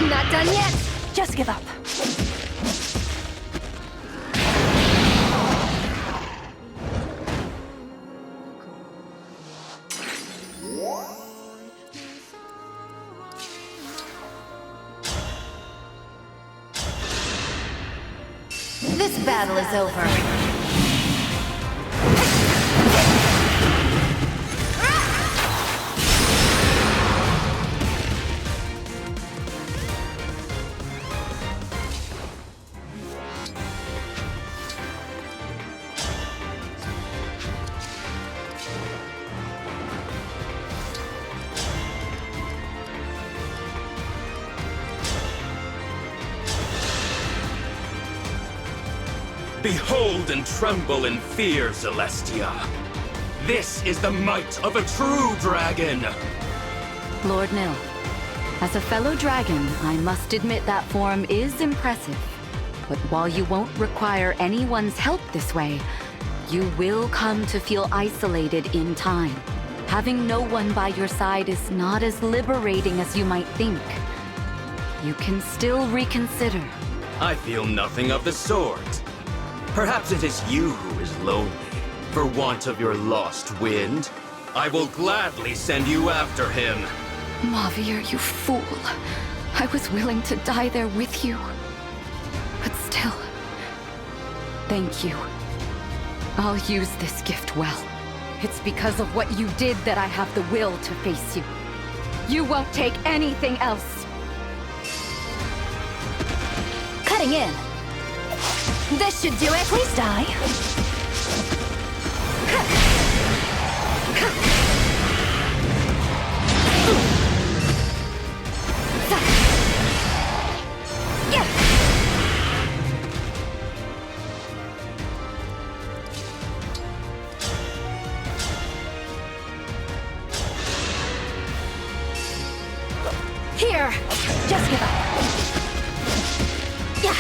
Not done yet! Just give up. This battle is over. Behold and tremble in fear, Celestia. This is the might of a true dragon! Lord Nil, as a fellow dragon, I must admit that form is impressive. But while you won't require anyone's help this way, you will come to feel isolated in time. Having no one by your side is not as liberating as you might think. You can still reconsider. I feel nothing of the sort. Perhaps it is you who is lonely, for want of your lost wind. I will gladly send you after him. Mauvier, you fool. I was willing to die there with you. But still, thank you. I'll use this gift well. It's because of what you did that I have the will to face you. You won't take anything else. Cutting in. This should do it. Please die. Here. Just give up. Yeah.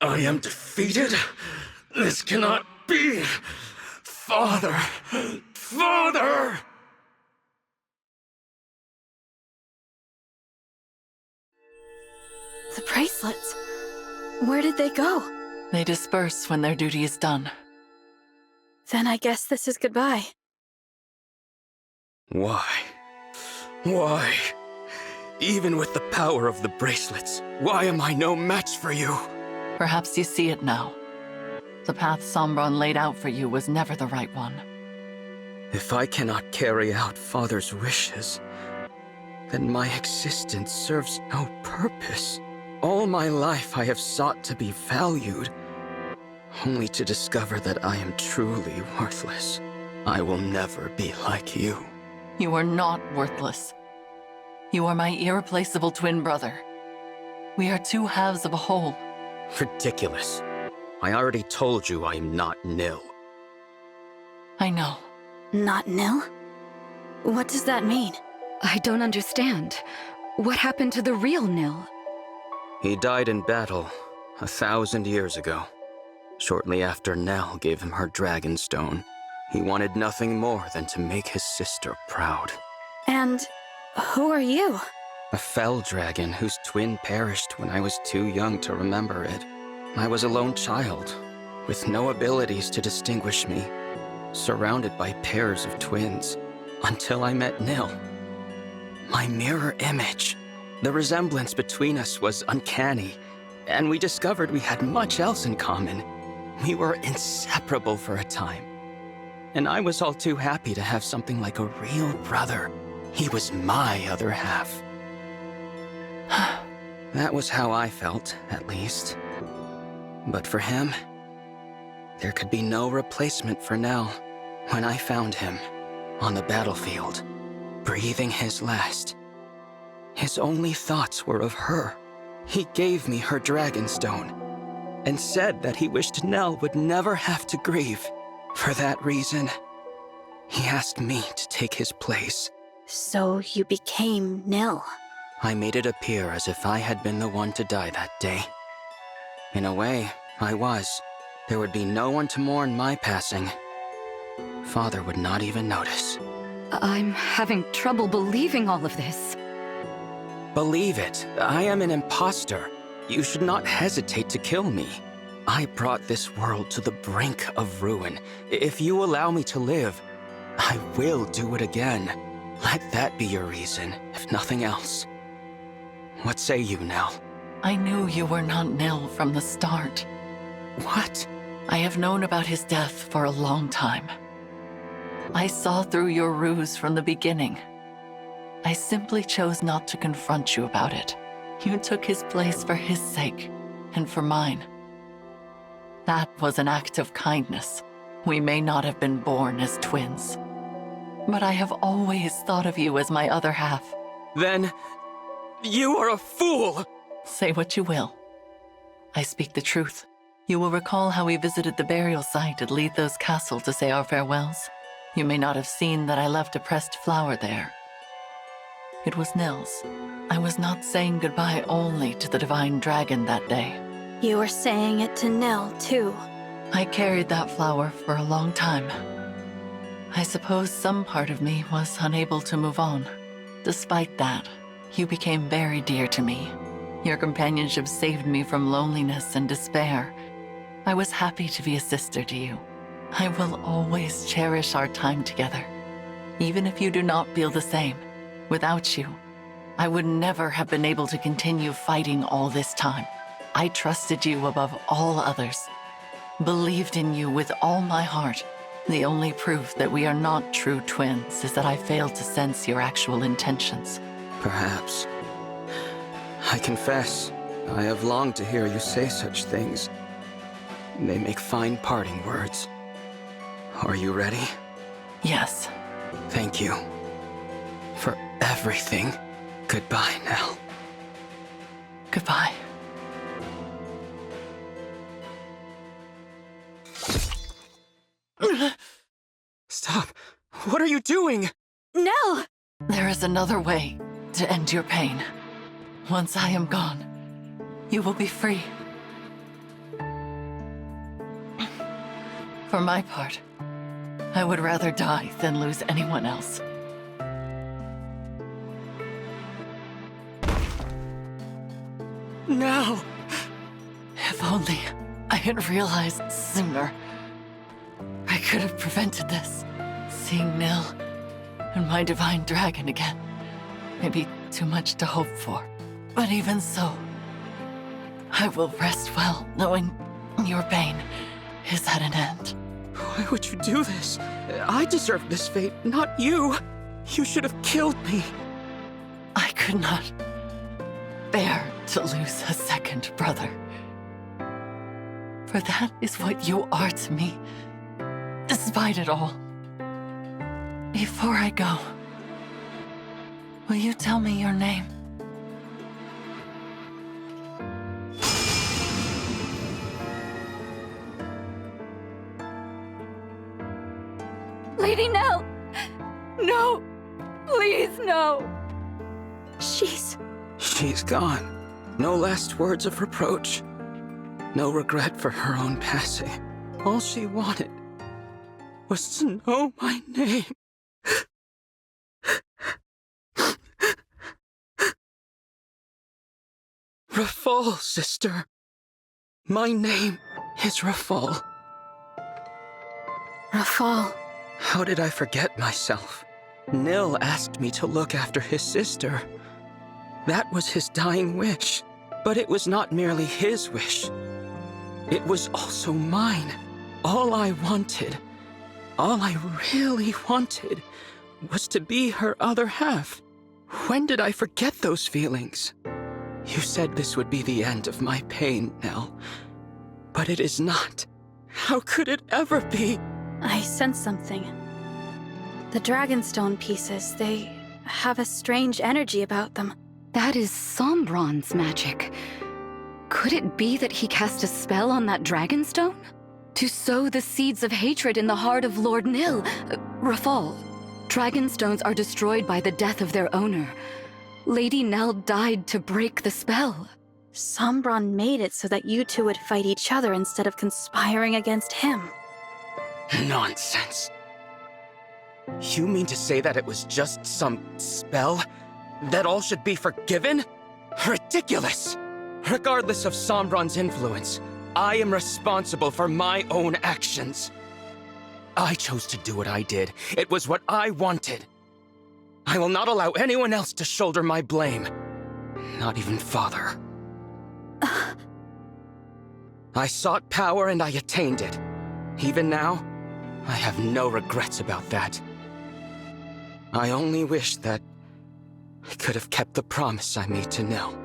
I am defeated? This cannot be! Father! Father! The bracelets. Where did they go? They disperse when their duty is done. Then I guess this is goodbye. Why? Why? Even with the power of the bracelets, why am I no match for you? Perhaps you see it now. The path Sombron laid out for you was never the right one. If I cannot carry out Father's wishes, then my existence serves no purpose. All my life I have sought to be valued, only to discover that I am truly worthless. I will never be like you. You are not worthless. You are my irreplaceable twin brother. We are two halves of a whole. Ridiculous. I already told you I am not nil. I know. Not nil? What does that mean? I don't understand. What happened to the real Nil? He died in battle 1,000 years ago. Shortly after Nell gave him her Dragonstone, he wanted nothing more than to make his sister proud. And who are you? A fell dragon whose twin perished when I was too young to remember it. I was a lone child, with no abilities to distinguish me, surrounded by pairs of twins, until I met Nil. My mirror image. The resemblance between us was uncanny, and we discovered we had much else in common. We were inseparable for a time. And I was all too happy to have something like a real brother. He was my other half. That was how I felt, at least. But for him, there could be no replacement for Nell. When I found him, on the battlefield, breathing his last, his only thoughts were of her. He gave me her Dragonstone, and said that he wished Nell would never have to grieve. For that reason, he asked me to take his place. So you became Nil. I made it appear as if I had been the one to die that day. In a way, I was. There would be no one to mourn my passing. Father would not even notice. I'm having trouble believing all of this. Believe it, I am an imposter. You should not hesitate to kill me. I brought this world to the brink of ruin. If you allow me to live, I will do it again. Let that be your reason, if nothing else. What say you, Nell? I knew you were not Nil from the start. What? I have known about his death for a long time. I saw through your ruse from the beginning. I simply chose not to confront you about it. You took his place for his sake, and for mine. That was an act of kindness. We may not have been born as twins, but I have always thought of you as my other half. Then, you are a fool! Say what you will. I speak the truth. You will recall how we visited the burial site at Lythos Castle to say our farewells. You may not have seen that I left a pressed flower there. It was Nil's. I was not saying goodbye only to the Divine Dragon that day. You were saying it to Nil, too. I carried that flower for a long time. I suppose some part of me was unable to move on. Despite that, you became very dear to me. Your companionship saved me from loneliness and despair. I was happy to be a sister to you. I will always cherish our time together, even if you do not feel the same. Without you, I would never have been able to continue fighting all this time. I trusted you above all others, believed in you with all my heart. The only proof that we are not true twins is that I failed to sense your actual intentions. Perhaps. I confess, I have longed to hear you say such things. They make fine parting words. Are you ready? Yes. Thank you. For everything. Goodbye, Nell. Goodbye. What are you doing? Nell! There is another way to end your pain. Once I am gone, you will be free. For my part, I would rather die than lose anyone else. Nell! If only I had realized sooner. I could have prevented this. Seeing Nil and my divine dragon again may be too much to hope for. But even so, I will rest well knowing your pain is at an end. Why would you do this? I deserve this fate, not you. You should have killed me. I could not bear to lose a second brother. For that is what you are to me, despite it all. Before I go, will you tell me your name? Lady Nell! No! Please, no! She's gone. No last words of reproach. No regret for her own passing. All she wanted was to know my name. Rafal, sister. My name is Rafal. Rafal. How did I forget myself? Nil asked me to look after his sister. That was his dying wish. But it was not merely his wish. It was also mine. All I wanted, all I really wanted, was to be her other half. When did I forget those feelings? You said this would be the end of my pain, Nell. But it is not. How could it ever be? I sense something. The Dragonstone pieces, they have a strange energy about them. That is Sombron's magic. Could it be that he cast a spell on that Dragonstone? To sow the seeds of hatred in the heart of Lord Nil, Rafal. Dragonstones are destroyed by the death of their owner. Lady Nell died to break the spell. Sombron made it so that you two would fight each other instead of conspiring against him. Nonsense. You mean to say that it was just some spell? That all should be forgiven? Ridiculous! Regardless of Sombron's influence, I am responsible for my own actions. I chose to do what I did. It was what I wanted. I will not allow anyone else to shoulder my blame. Not even Father. I sought power and I attained it. Even now, I have no regrets about that. I only wish that I could have kept the promise I made to Nil.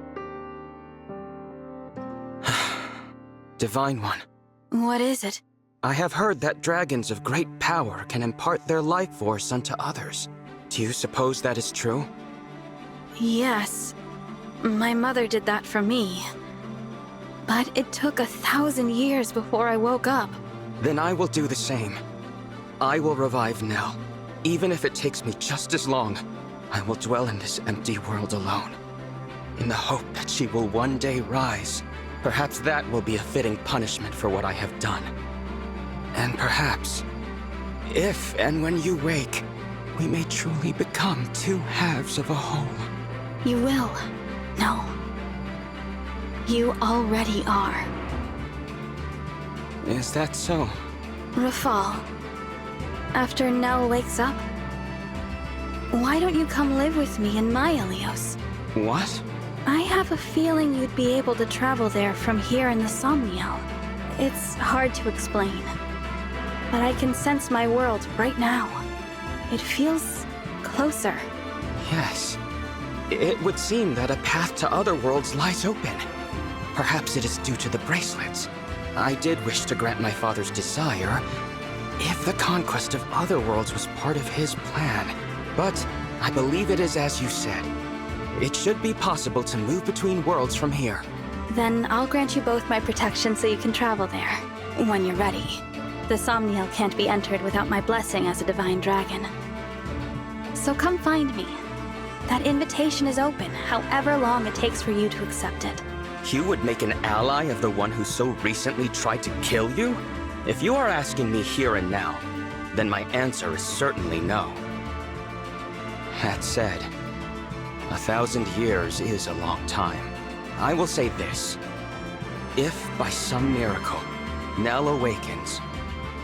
Divine One. What is it? I have heard that dragons of great power can impart their life force unto others. Do you suppose that is true? Yes. My mother did that for me. But it took 1,000 years before I woke up. Then I will do the same. I will revive Nell. Even if it takes me just as long, I will dwell in this empty world alone. In the hope that she will one day rise. Perhaps that will be a fitting punishment for what I have done. And perhaps, if and when you wake, we may truly become two halves of a whole. You will. No. You already are. Is that so? Rafal, after Nell wakes up, why don't you come live with me in my Ilios? What? I have a feeling you'd be able to travel there from here in the Somniel. It's hard to explain, but I can sense my world right now. It feels closer. Yes. It would seem that a path to other worlds lies open. Perhaps it is due to the bracelets. I did wish to grant my father's desire, if the conquest of other worlds was part of his plan. But I believe it is as you said. It should be possible to move between worlds from here. Then I'll grant you both my protection so you can travel there, when you're ready. The Somniel can't be entered without my blessing as a divine dragon. So come find me. That invitation is open, however long it takes for you to accept it. You would make an ally of the one who so recently tried to kill you? If you are asking me here and now, then my answer is certainly no. That said, 1,000 years is a long time. I will say this. If, by some miracle, Nell awakens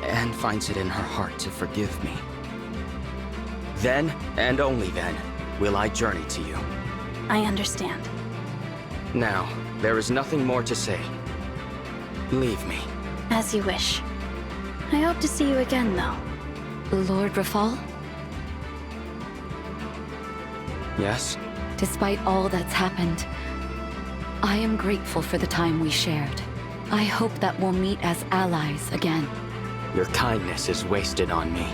and finds it in her heart to forgive me, then, and only then, will I journey to you. I understand. Now, there is nothing more to say. Leave me. As you wish. I hope to see you again, though. Lord Rafal? Yes? Despite all that's happened, I am grateful for the time we shared. I hope that we'll meet as allies again. Your kindness is wasted on me.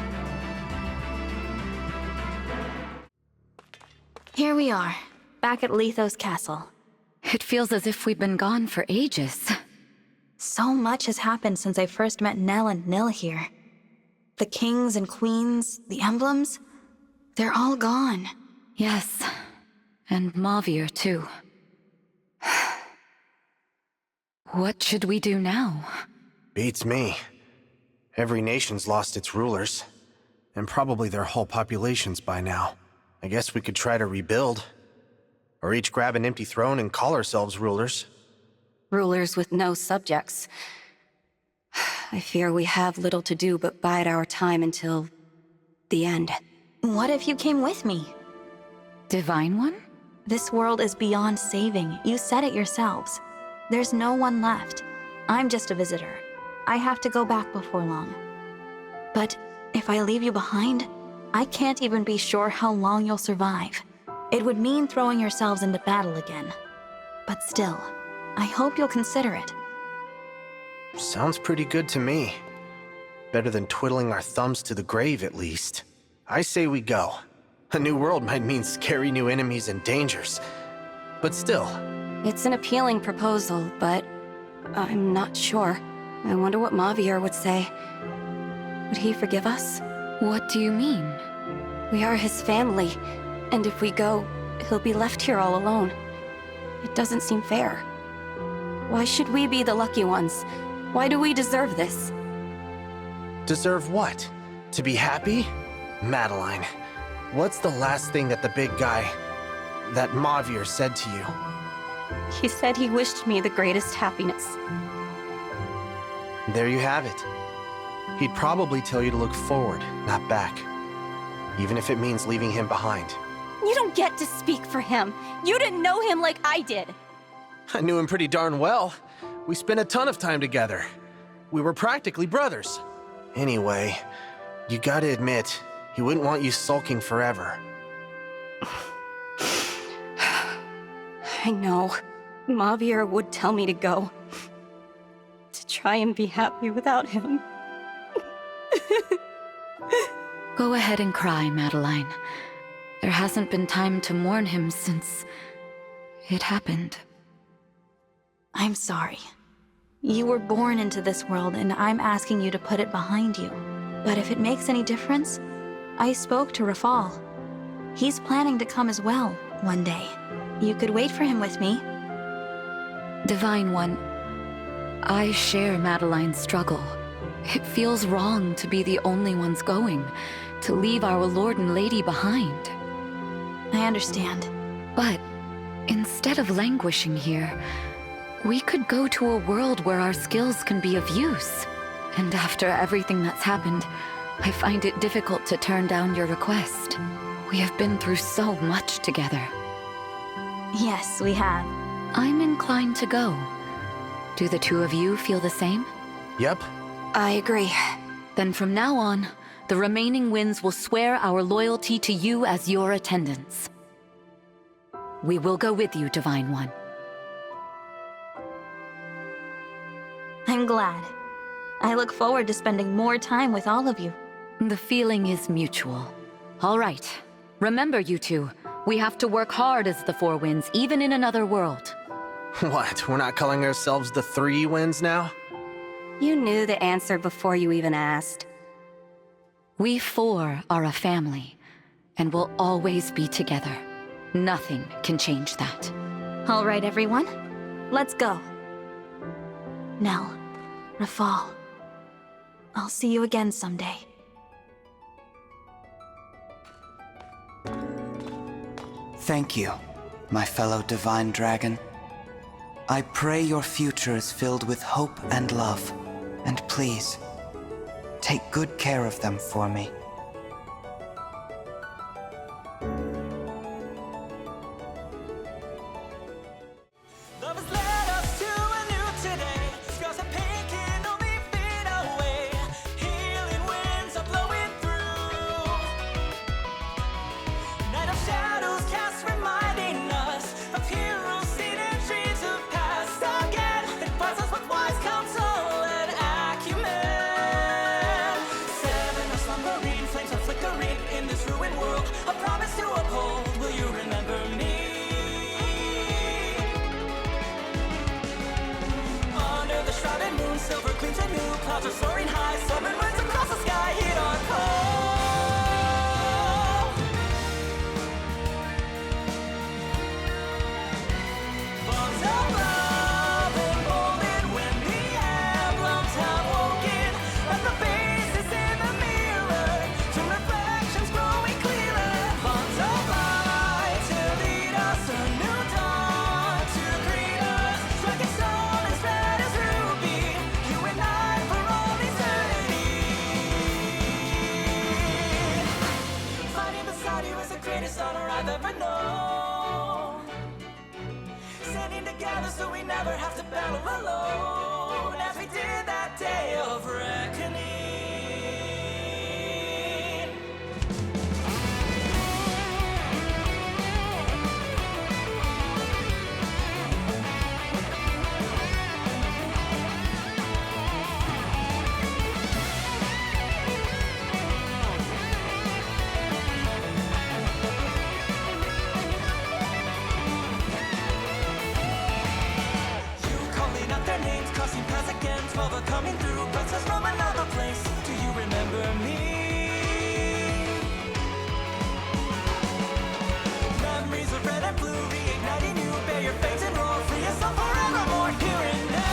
Here we are, back at Lythos Castle. It feels as if we've been gone for ages. So much has happened since I first met Nell and Nil here. The kings and queens, the emblems, they're all gone. Yes, and Mauvier too. What should we do now? Beats me. Every nation's lost its rulers, and probably their whole populations by now. I guess we could try to rebuild. Or each grab an empty throne and call ourselves rulers. Rulers with no subjects. I fear we have little to do but bide our time until the end. What if you came with me? Divine One? This world is beyond saving. You said it yourselves. There's no one left. I'm just a visitor. I have to go back before long. But if I leave you behind, I can't even be sure how long you'll survive. It would mean throwing yourselves into battle again. But still, I hope you'll consider it. Sounds pretty good to me. Better than twiddling our thumbs to the grave, at least. I say we go. A new world might mean scary new enemies and dangers. But still. It's an appealing proposal, but I'm not sure. I wonder what Mauvier would say. Would he forgive us? What do you mean? We are his family, and if we go, he'll be left here all alone. It doesn't seem fair. Why should we be the lucky ones? Why do we deserve this? Deserve what? To be happy? Madeline, what's the last thing that the big guy, that Mauvier, said to you? He said he wished me the greatest happiness. There you have it. He'd probably tell you to look forward, not back. Even if it means leaving him behind. You don't get to speak for him. You didn't know him like I did. I knew him pretty darn well. We spent a ton of time together. We were practically brothers. Anyway, you gotta admit, he wouldn't want you sulking forever. I know. Mauvier would tell me to go. To try and be happy without him. Go ahead and cry, Madeline. There hasn't been time to mourn him since it happened. I'm sorry. You were born into this world, and I'm asking you to put it behind you. But if it makes any difference, I spoke to Rafal. He's planning to come as well, one day. You could wait for him with me. Divine One, I share Madeline's struggle. It feels wrong to be the only ones going, to leave our Lord and Lady behind. I understand. But instead of languishing here, we could go to a world where our skills can be of use. And after everything that's happened, I find it difficult to turn down your request. We have been through so much together. Yes, we have. I'm inclined to go. Do the two of you feel the same? Yep. I agree. Then from now on, the remaining winds will swear our loyalty to you as your attendants. We will go with you, Divine One. I'm glad. I look forward to spending more time with all of you. The feeling is mutual. All right. Remember, you two, we have to work hard as the Four Winds, even in another world. What, we're not calling ourselves the Three Winds now? You knew the answer before you even asked. We four are a family, and we'll always be together. Nothing can change that. All right, everyone. Let's go. Nell, Rafal, I'll see you again someday. Thank you, my fellow divine dragon. I pray your future is filled with hope and love, and please, take good care of them for me. So we never have to battle alone, as we did that day of reckoning. Crossing paths again, 12 are coming through, princess from another place. Do you remember me? Memories of red and blue, reigniting you. Bear your fate and roar, free yourself forevermore, here and now.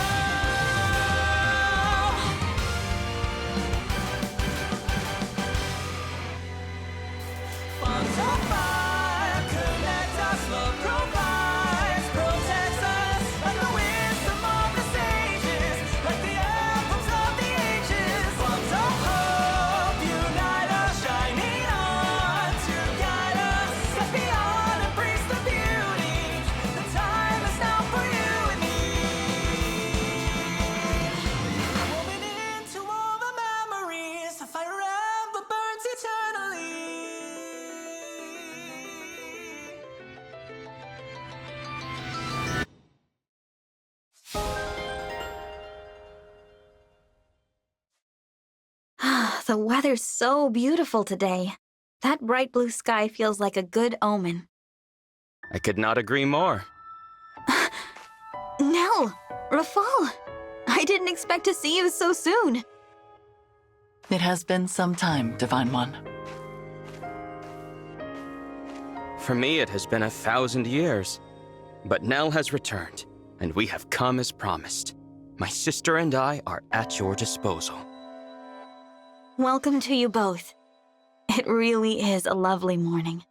Bonds of fire connect us, love provides, protects us like the wisdom of the sages, like the emblems of the ages. Bonds of hope unite us, shining on to guide us. Step beyond, embrace the beauty. The time is now for you and me. Woven into all the memories, the fire emblem burns eternally. The weather's so beautiful today. That bright blue sky feels like a good omen. I could not agree more. Nell! Rafal! I didn't expect to see you so soon. It has been some time, Divine One. For me, it has been 1,000 years. But Nell has returned, and we have come as promised. My sister and I are at your disposal. Welcome to you both. It really is a lovely morning.